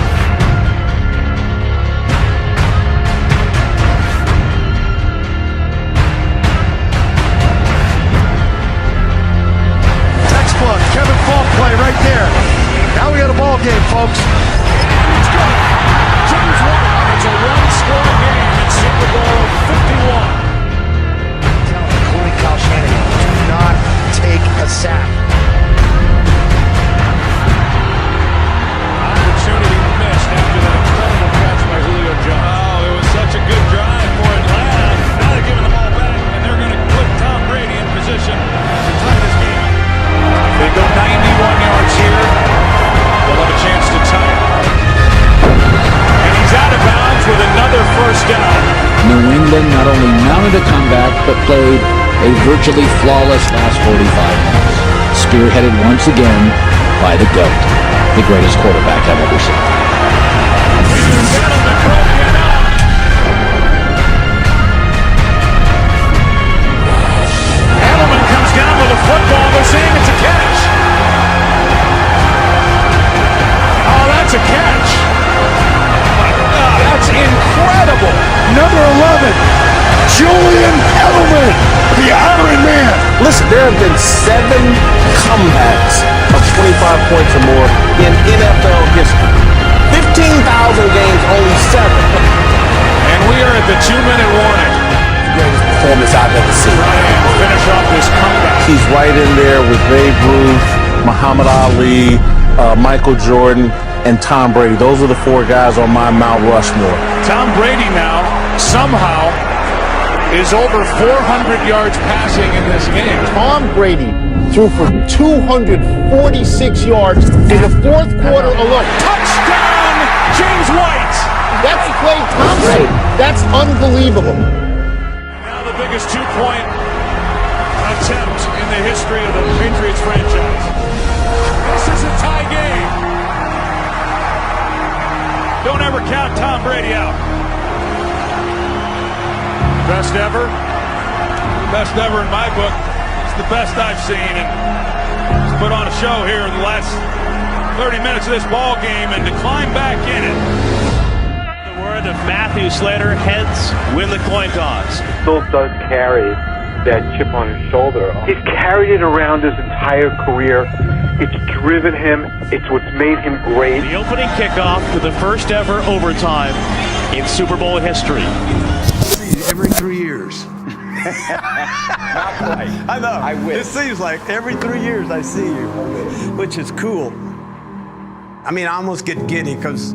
[SPEAKER 8] Textbook, Kevin Falk play right there. Now we got a ball game, folks.
[SPEAKER 26] James White. It's a one-score game in Super Bowl 51.
[SPEAKER 2] Including Kyle Shanahan, do not take a sack.
[SPEAKER 26] Opportunity missed after that incredible catch by Julio Jones. Oh, it was such a good drive for Atlanta. Now they're giving the ball back, and they're going to put Tom Brady in position to tie this game. They go 91 yards here. They'll have a chance to tie it. And he's out of bounds with another first down.
[SPEAKER 3] New England not only mounted a comeback, but played a virtually flawless last 45 minutes. Spearheaded once again by the GOAT, the greatest quarterback I've ever seen.
[SPEAKER 26] Edelman comes down with a football. They're saying it's a catch. Oh, that's a catch. That's incredible.
[SPEAKER 10] Number 11, Julian Edelman, the Iron Man.
[SPEAKER 14] Listen, there have been 7 comebacks of 25 points or more in NFL history. 15,000 games, only 7.
[SPEAKER 26] And we are at the 2-minute warning.
[SPEAKER 14] Greatest performance I've ever seen.
[SPEAKER 26] Ryan will finish off this comeback.
[SPEAKER 14] He's right in there with Babe Ruth, Muhammad Ali, Michael Jordan, and Tom Brady. Those are the 4 guys on my Mount Rushmore.
[SPEAKER 26] Tom Brady now somehow is over 400 yards passing in this game.
[SPEAKER 11] Tom Brady threw for 246 yards in the fourth quarter alone.
[SPEAKER 26] Touchdown, James White.
[SPEAKER 11] That's Clay Thompson. That's unbelievable.
[SPEAKER 26] And now the biggest 2-point attempt in the history of the Patriots franchise. This is a tie game. Don't ever count Tom Brady out. Best ever? Best ever in my book. It's the best I've seen, and he's put on a show here in the last 30 minutes of this ball game and to climb back in it.
[SPEAKER 9] The word of Matthew Slater, heads win the coin toss.
[SPEAKER 22] Still does carry that chip on his shoulder. He's carried it around his entire career. It's driven him. It's what's made him great.
[SPEAKER 9] The opening kickoff to the first ever overtime in Super Bowl history.
[SPEAKER 10] Every 3 years.
[SPEAKER 17] Not quite. I know. I wish. It seems like every 3 years I see you, which is cool. I mean, I almost get giddy because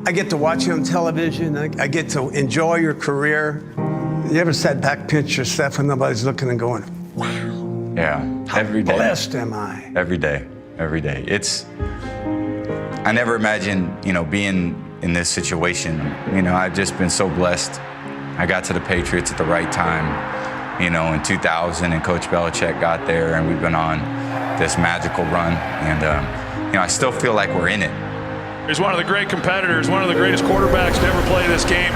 [SPEAKER 17] I get to watch you on television. I get to enjoy your career. You ever sat back, pinch yourself, and nobody's looking and going, wow.
[SPEAKER 19] Yeah, every day.
[SPEAKER 17] How blessed am I?
[SPEAKER 19] Every day, every day. I never imagined, being in this situation. I've just been so blessed. I got to the Patriots at the right time, in 2000, and Coach Belichick got there, and we've been on this magical run. And, I still feel like we're in it.
[SPEAKER 26] He's one of the great competitors, one of the greatest quarterbacks to ever play this game.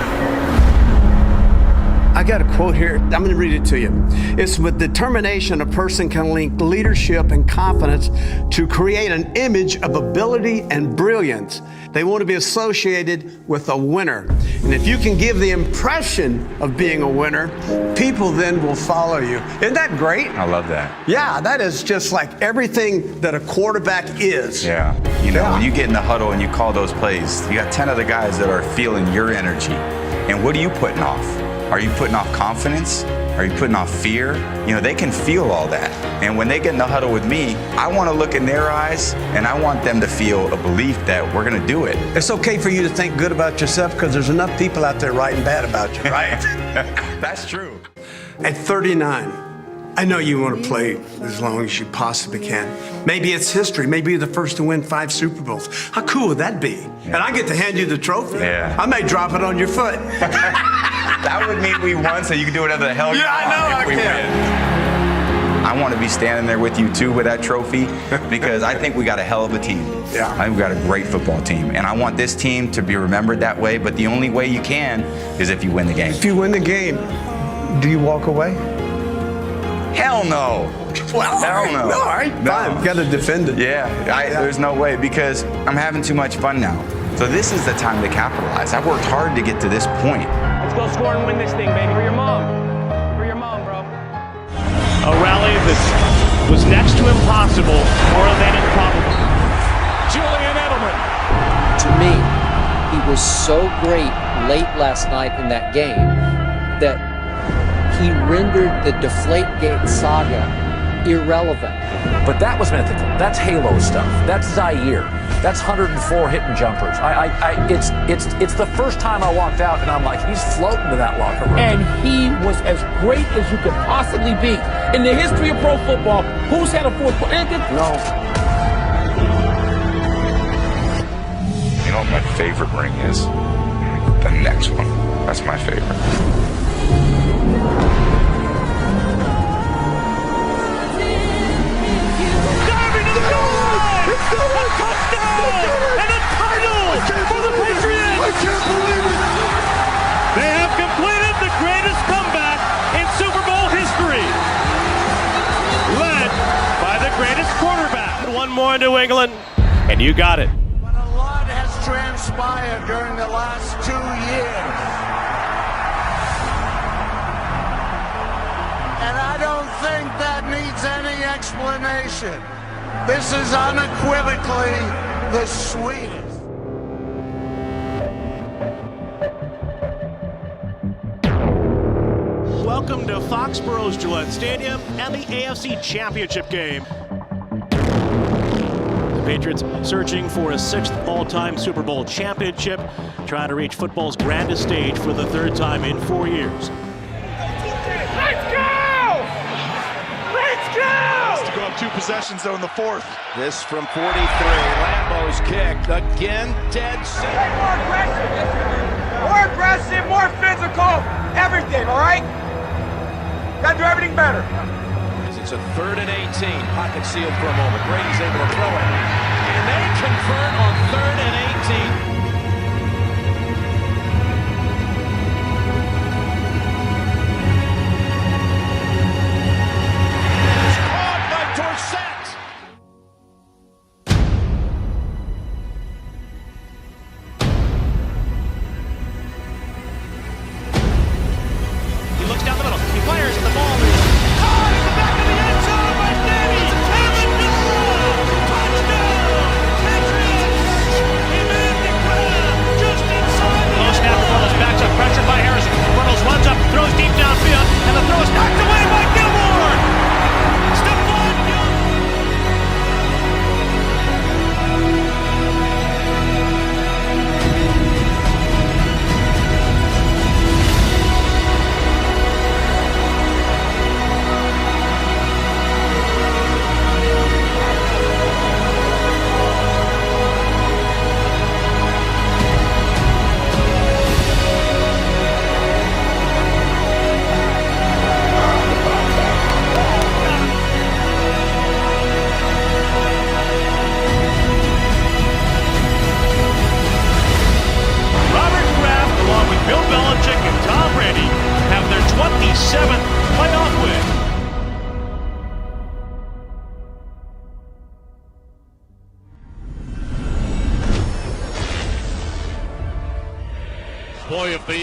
[SPEAKER 17] I got a quote here. I'm going to read it to you. It's with determination a person can link leadership and confidence to create an image of ability and brilliance. They want to be associated with a winner. And if you can give the impression of being a winner, people then will follow you. Isn't that great?
[SPEAKER 19] I love that.
[SPEAKER 17] Yeah, that is just like everything that a quarterback is.
[SPEAKER 19] Yeah. You know, when you get in the huddle and you call those plays, you got 10 other guys that are feeling your energy. And what are you putting off? Are you putting off confidence? Are you putting off fear? You know, they can feel all that. And when they get in the huddle with me, I want to look in their eyes and I want them to feel a belief that we're going to do it.
[SPEAKER 17] It's okay for you to think good about yourself because there's enough people out there writing bad about you, right?
[SPEAKER 19] That's true.
[SPEAKER 17] At 39, I know you want to play as long as you possibly can. Maybe it's history. Maybe you're the first to win 5 Super Bowls. How cool would that be? Yeah. And I get to hand you the trophy.
[SPEAKER 19] Yeah.
[SPEAKER 17] I may drop it on your foot.
[SPEAKER 19] That would mean we won, so you can do whatever the hell you want if we win. I want to be standing there with you too with that trophy because I think we got a hell of a team.
[SPEAKER 17] Yeah.
[SPEAKER 19] I think we got a great football team. And I want this team to be remembered that way, but the only way you can is if you win the game.
[SPEAKER 17] If you win the game, do you walk away?
[SPEAKER 19] Hell no.
[SPEAKER 17] Well,
[SPEAKER 19] hell no.
[SPEAKER 17] All right, fine. Got to defend it.
[SPEAKER 19] Yeah, there's no way because I'm having too much fun now. So this is the time to capitalize. I worked hard to get to this point.
[SPEAKER 5] Let's go score and win this thing, baby. For your mom. For your mom, bro. A rally that was next to impossible, more than improbable. Julian Edelman.
[SPEAKER 4] To me, he was so great late last night in that game that he rendered the Deflategate saga irrelevant.
[SPEAKER 3] But that was mythical. That's Halo stuff. That's Zaire. That's 104 hitting jumpers. It's the first time I walked out and I'm like, he's floating to that locker room.
[SPEAKER 15] And he was as great as you could possibly be. In the history of pro football, who's had a fourth quarter?
[SPEAKER 17] No.
[SPEAKER 20] You know what my favorite ring is? The next one. That's my favorite.
[SPEAKER 5] A touchdown! And a title for the Patriots!
[SPEAKER 10] I can't believe it!
[SPEAKER 5] They have completed the greatest comeback in Super Bowl history. Led by the greatest quarterback. One more in New England, and you got it.
[SPEAKER 10] But a lot has transpired during the last 2 years. And I don't think that needs any explanation. This is unequivocally the sweetest.
[SPEAKER 5] Welcome to Foxborough's Gillette Stadium and the AFC Championship game. The Patriots searching for a 6th all-time Super Bowl championship, trying to reach football's grandest stage for the 3rd time in 4 years.
[SPEAKER 1] To go up 2 possessions though in the 4th.
[SPEAKER 18] This from 43. Lambo's kick again, dead center.
[SPEAKER 15] More aggressive, more physical, everything, all right? Got to do everything better.
[SPEAKER 18] It's a 3rd and 18. Pocket sealed for a moment. Brady's able to throw it. And they convert on 3rd and 18.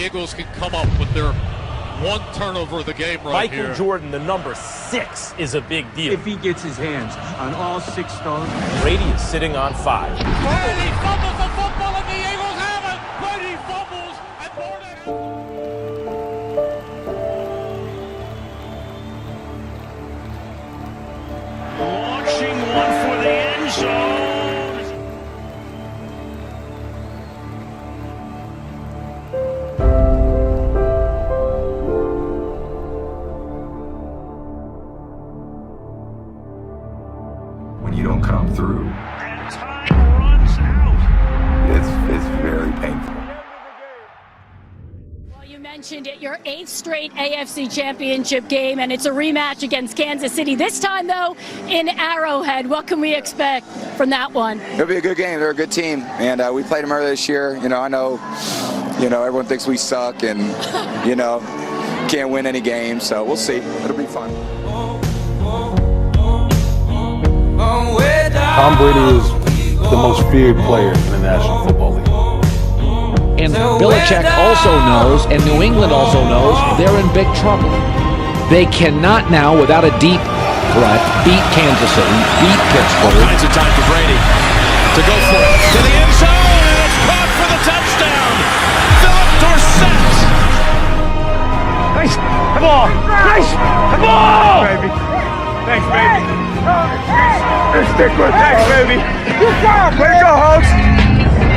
[SPEAKER 26] Eagles can come up with their one turnover of the game right here.
[SPEAKER 5] Michael Jordan, the number 6, is a big deal.
[SPEAKER 6] If he gets his hands on all 6 stones.
[SPEAKER 5] Brady is sitting on 5.
[SPEAKER 26] Brady fumbles the football and the Eagles have it. Brady fumbles and more than...
[SPEAKER 18] Launching one for the end zone.
[SPEAKER 20] When you don't come through,
[SPEAKER 18] And time runs out.
[SPEAKER 20] it's very painful.
[SPEAKER 13] Well, you mentioned it, your 8th straight AFC Championship game, and it's a rematch against Kansas City. This time, though, in Arrowhead. What can we expect from that one?
[SPEAKER 21] It'll be a good game. They're a good team, and we played them earlier this year. I know, everyone thinks we suck and, can't win any games, so we'll see. It'll be fun.
[SPEAKER 14] Tom Brady is the most feared player in the National Football League.
[SPEAKER 3] And Belichick also knows, and New England also knows, they're in big trouble. They cannot now, without a deep threat, beat Kansas City, beat Pittsburgh.
[SPEAKER 18] All kinds of time for Brady to go for it. To the end zone, and it's caught for the touchdown. Philip Dorsett.
[SPEAKER 5] Nice. Come on. Nice. Come on. Baby. Thanks, baby.
[SPEAKER 10] Stick with it.
[SPEAKER 5] Thanks, baby.
[SPEAKER 10] Good job. Way to go, Hogs.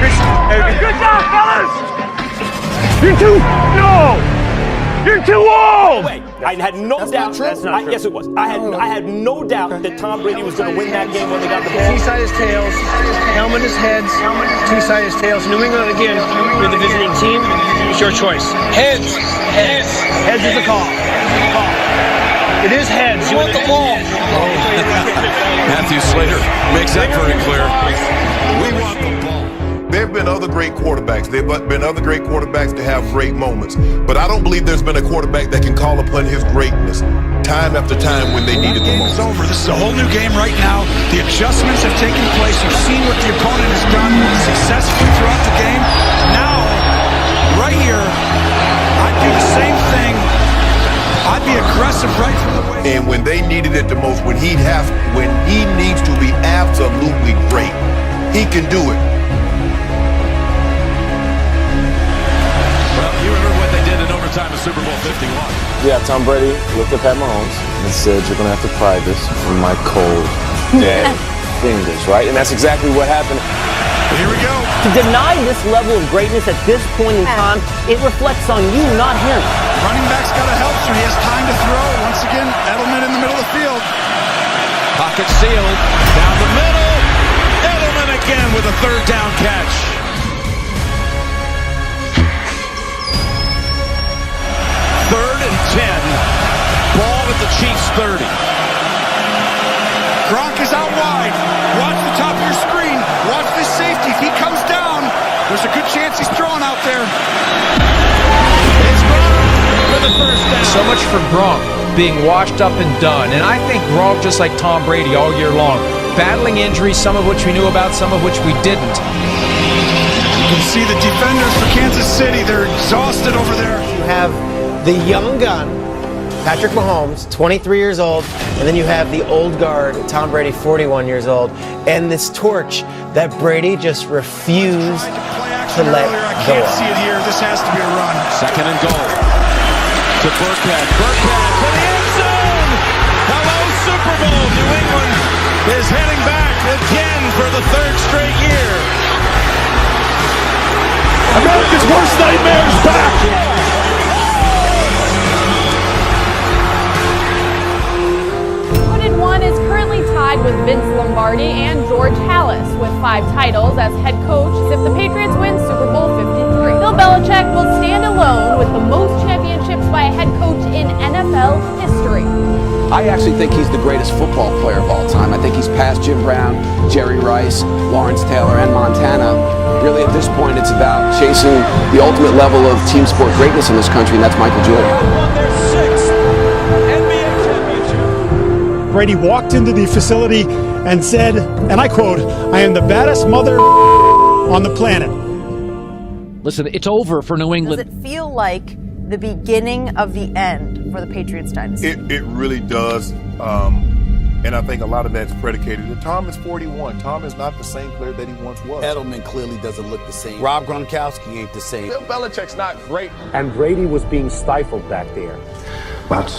[SPEAKER 5] Good job, fellas. You're too. No. You're too old. Wait, I had no doubt. That's not true. Yes, it was. I had no doubt that Tom Brady was going to win that game when they got the ball.
[SPEAKER 23] T-side is tails, helmet is heads, T-side is tails. New England again, you're the visiting team. It's your choice. Heads. Heads. Heads is the call. It is heads. You want the ball.
[SPEAKER 18] Matthew Slater makes that very clear. We want the ball.
[SPEAKER 24] There have been other great quarterbacks. There have been other great quarterbacks to have great moments. But I don't believe there's been a quarterback that can call upon his greatness time after time when they needed the most.
[SPEAKER 10] It's over. This is a whole new game right now. The adjustments have taken place. You've seen what the opponent has done successfully throughout the game. Now, right here, I'd do the same thing. I'd be aggressive right from the way.
[SPEAKER 24] And when they needed it the most, when he needs to be absolutely great, he can do it.
[SPEAKER 18] Well, you remember what they did in overtime of Super Bowl 51.
[SPEAKER 14] Yeah, Tom Brady looked up at Mahomes and said, "You're going to have to pry this from my cold, dead fingers," right? And that's exactly what happened.
[SPEAKER 24] Here we go.
[SPEAKER 25] To deny this level of greatness at this point in time, it reflects on you, not him.
[SPEAKER 10] Running back's got a helpster. He has time to throw. Once again, Edelman in the middle of the field.
[SPEAKER 18] Pocket sealed. Down the middle. Edelman again with a 3rd down catch. 3rd and 10. Ball at the Chiefs 30.
[SPEAKER 10] Gronk is out wide. Watch the top of your screen. Watch this safety. If he comes down, there's a good chance he's throwing out there.
[SPEAKER 18] It's Gronk for the 1st down.
[SPEAKER 27] So much for Gronk being washed up and done. And I think Gronk, just like Tom Brady all year long, battling injuries, some of which we knew about, some of which we didn't.
[SPEAKER 10] You can see the defenders for Kansas City. They're exhausted over there.
[SPEAKER 25] You have the young gun, Patrick Mahomes, 23 years old, and then you have the old guard, Tom Brady, 41 years old, and this torch that Brady just refused to let go of.
[SPEAKER 10] I can't see it here. This has to be a run.
[SPEAKER 18] 2nd and goal. To Burkhead. Burkhead to the end zone. Hello, Super Bowl. New England is heading back again for the 3rd straight year.
[SPEAKER 10] America's worst nightmare is back.
[SPEAKER 28] 1 is currently tied with Vince Lombardi and George Halas with 5 titles as head coach if the Patriots win Super Bowl 53. Bill Belichick will stand alone with the most championships by a head coach in NFL history.
[SPEAKER 29] I actually think he's the greatest football player of all time. I think he's passed Jim Brown, Jerry Rice, Lawrence Taylor, and Montana. Really, at this point, it's about chasing the ultimate level of team sport greatness in this country, and that's Michael Jordan.
[SPEAKER 30] Brady walked into the facility and said, and I quote, "I am the baddest mother on the planet."
[SPEAKER 3] Listen, it's over for New England.
[SPEAKER 2] Does it feel like the beginning of the end for the Patriots dynasty?
[SPEAKER 24] It really does. And I think a lot of that's predicated. And Tom is 41. Tom is not the same player that he once was.
[SPEAKER 4] Edelman clearly doesn't look the same. Rob Gronkowski ain't the same.
[SPEAKER 24] Bill Belichick's not great.
[SPEAKER 7] And Brady was being stifled back there.
[SPEAKER 8] But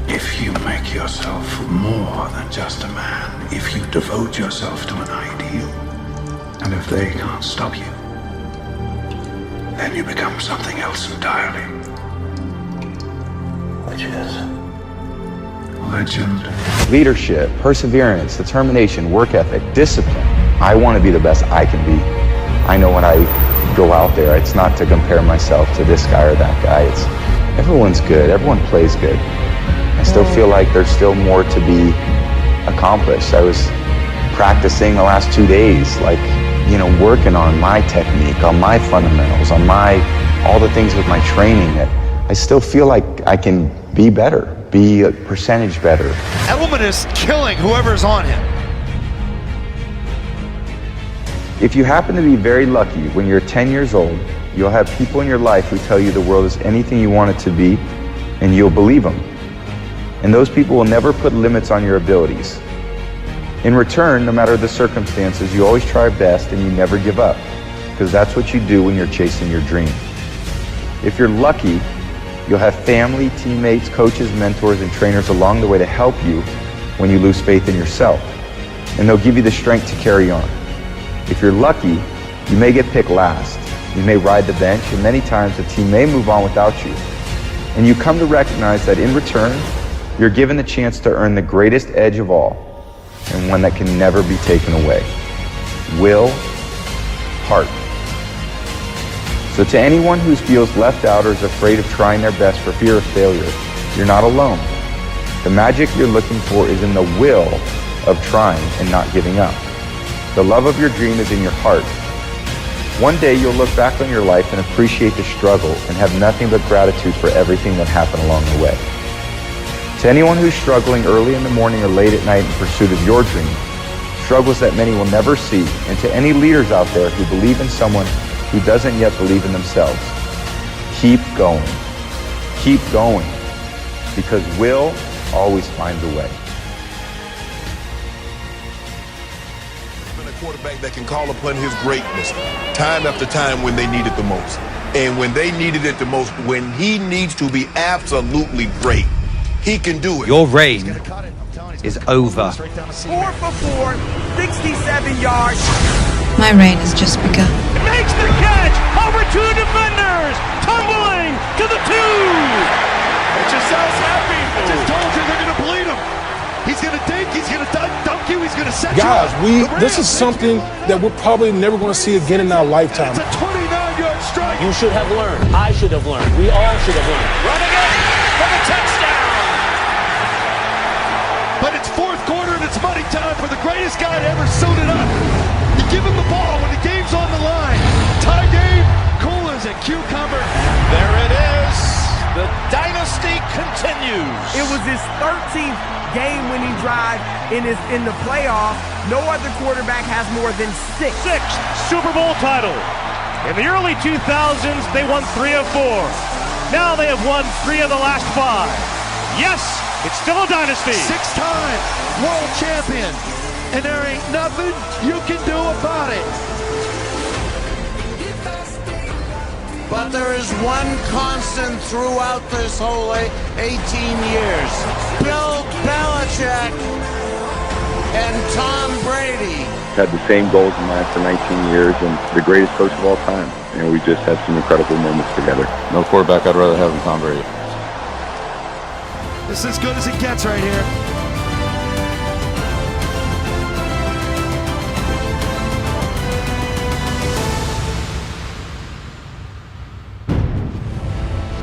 [SPEAKER 8] if you make yourself more than just a man, if you devote yourself to an ideal, and if they can't stop you, then you become something else entirely. Which is legend.
[SPEAKER 9] Leadership, perseverance, determination, work ethic, discipline. I want to be the best I can be. I know when I go out there, it's not to compare myself to this guy or that guy. It's everyone's good, everyone plays good. I still feel like there's still more to be accomplished. I was practicing the last 2 days, working on my technique, on my fundamentals, on all the things with my training that I still feel like I can be better, be a percentage better.
[SPEAKER 11] Edelman is killing whoever's on him.
[SPEAKER 9] If you happen to be very lucky when you're 10 years old, you'll have people in your life who tell you the world is anything you want it to be, and you'll believe them. And those people will never put limits on your abilities. In return, no matter the circumstances, you always try best and you never give up, because that's what you do when you're chasing your dream. If you're lucky, you'll have family, teammates, coaches, mentors, and trainers along the way to help you when you lose faith in yourself, and they'll give you the strength to carry on. If you're lucky, you may get picked last. You may ride the bench, and many times the team may move on without you. And you come to recognize that in return, you're given the chance to earn the greatest edge of all, and one that can never be taken away. Will, heart. So to anyone who feels left out or is afraid of trying their best for fear of failure, you're not alone. The magic you're looking for is in the will of trying and not giving up. The love of your dream is in your heart. One day you'll look back on your life and appreciate the struggle and have nothing but gratitude for everything that happened along the way. To anyone who's struggling early in the morning or late at night in pursuit of your dream, struggles that many will never see, and to any leaders out there who believe in someone who doesn't yet believe in themselves, keep going. Keep going, because will always finds a way.
[SPEAKER 24] Quarterback that can call upon his greatness time after time when they need it the most. And when they needed it the most, when he needs to be absolutely great, he can do it.
[SPEAKER 12] Your reign is over.
[SPEAKER 15] 4 for 4, 67 yards.
[SPEAKER 16] My reign has just begun.
[SPEAKER 5] Makes the catch over 2 defenders, tumbling to the 2.
[SPEAKER 1] It just sounds happy. I just told you they're going to bleed him. He's going to dink, he's going to dunk you, he's going to set
[SPEAKER 30] Guys,
[SPEAKER 1] you up.
[SPEAKER 30] this is something that we're probably never going to see again in our lifetime.
[SPEAKER 1] It's a 29-yard strike.
[SPEAKER 19] You should have learned. I should have learned. We all should have learned.
[SPEAKER 1] Running it for the touchdown. But it's fourth quarter and it's money time for the greatest guy to ever suit it up. You give him the ball when the game's on the line. Tie game, cool as a cucumber.
[SPEAKER 18] There it is. The dynasty continues.
[SPEAKER 15] It was his 13th game-winning drive in the playoff. No other quarterback has more than 6.
[SPEAKER 5] 6th Super Bowl title. In the early 2000s, they won 3 of 4. Now they have won 3 of the last 5. Yes, it's still a dynasty.
[SPEAKER 1] 6-time world champion. And there ain't nothing you can do about it.
[SPEAKER 18] But there is one constant throughout this whole 18 years. Bill Belichick and Tom Brady.
[SPEAKER 22] Had the same goals in life for 19 years and the greatest coach of all time. And we just had some incredible moments together. No quarterback I'd rather have than Tom Brady.
[SPEAKER 1] This is as good as it gets right here.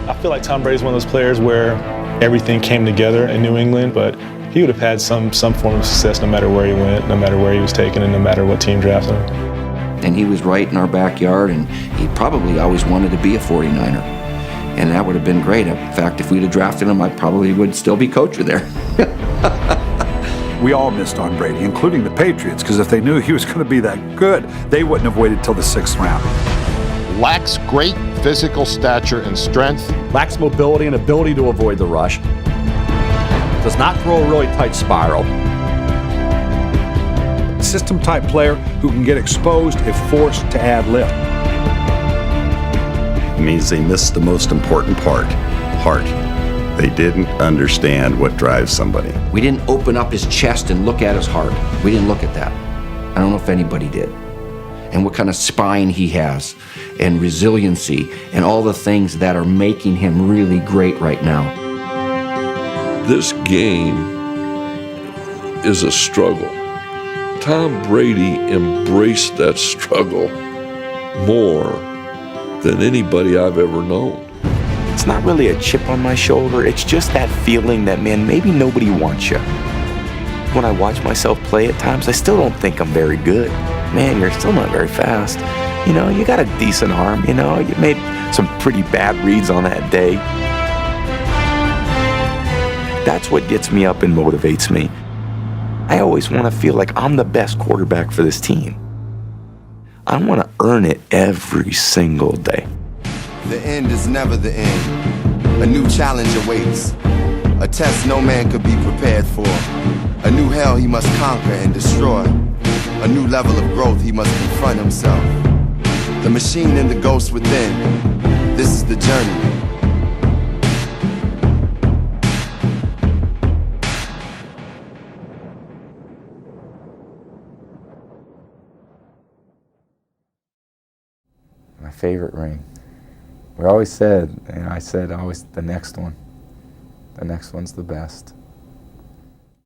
[SPEAKER 31] I feel like Tom Brady's one of those players where everything came together in New England, but he would have had some form of success no matter where he went, no matter where he was taken, and no matter what team drafted him.
[SPEAKER 32] And he was right in our backyard, and he probably always wanted to be a 49er. And that would have been great. In fact, if we'd have drafted him, I probably would still be coach there.
[SPEAKER 33] We all missed on Brady, including the Patriots, because if they knew he was going to be that good, they wouldn't have waited till the 6th round.
[SPEAKER 1] lacks great physical stature and strength,
[SPEAKER 6] lacks mobility and ability to avoid the rush, does not throw a really tight spiral.
[SPEAKER 7] System type player who can get exposed if forced to add lift.
[SPEAKER 22] It means they missed the most important part, heart. They didn't understand what drives somebody.
[SPEAKER 32] We didn't open up his chest and look at his heart. We didn't look at that. I don't know if anybody did. And what kind of spine he has, and resiliency, and all the things that are making him really great right now.
[SPEAKER 10] This game is a struggle. Tom Brady embraced that struggle more than anybody I've ever known.
[SPEAKER 13] It's not really a chip on my shoulder, it's just that feeling that, man, maybe nobody wants you. When I watch myself play at times, I still don't think I'm very good. Man, you're still not very fast. You know, you got a decent arm, you know, you made some pretty bad reads on that day. That's what gets me up and motivates me. I always want to feel like I'm the best quarterback for this team. I want to earn it every single day.
[SPEAKER 14] The end is never the end. A new challenge awaits. A test no man could be prepared for. A new hell he must conquer and destroy. A new level of growth he must confront himself. The machine and the ghost within. This is the journey.
[SPEAKER 13] My favorite ring. We always said, and I said always, the next one. The next one's the best.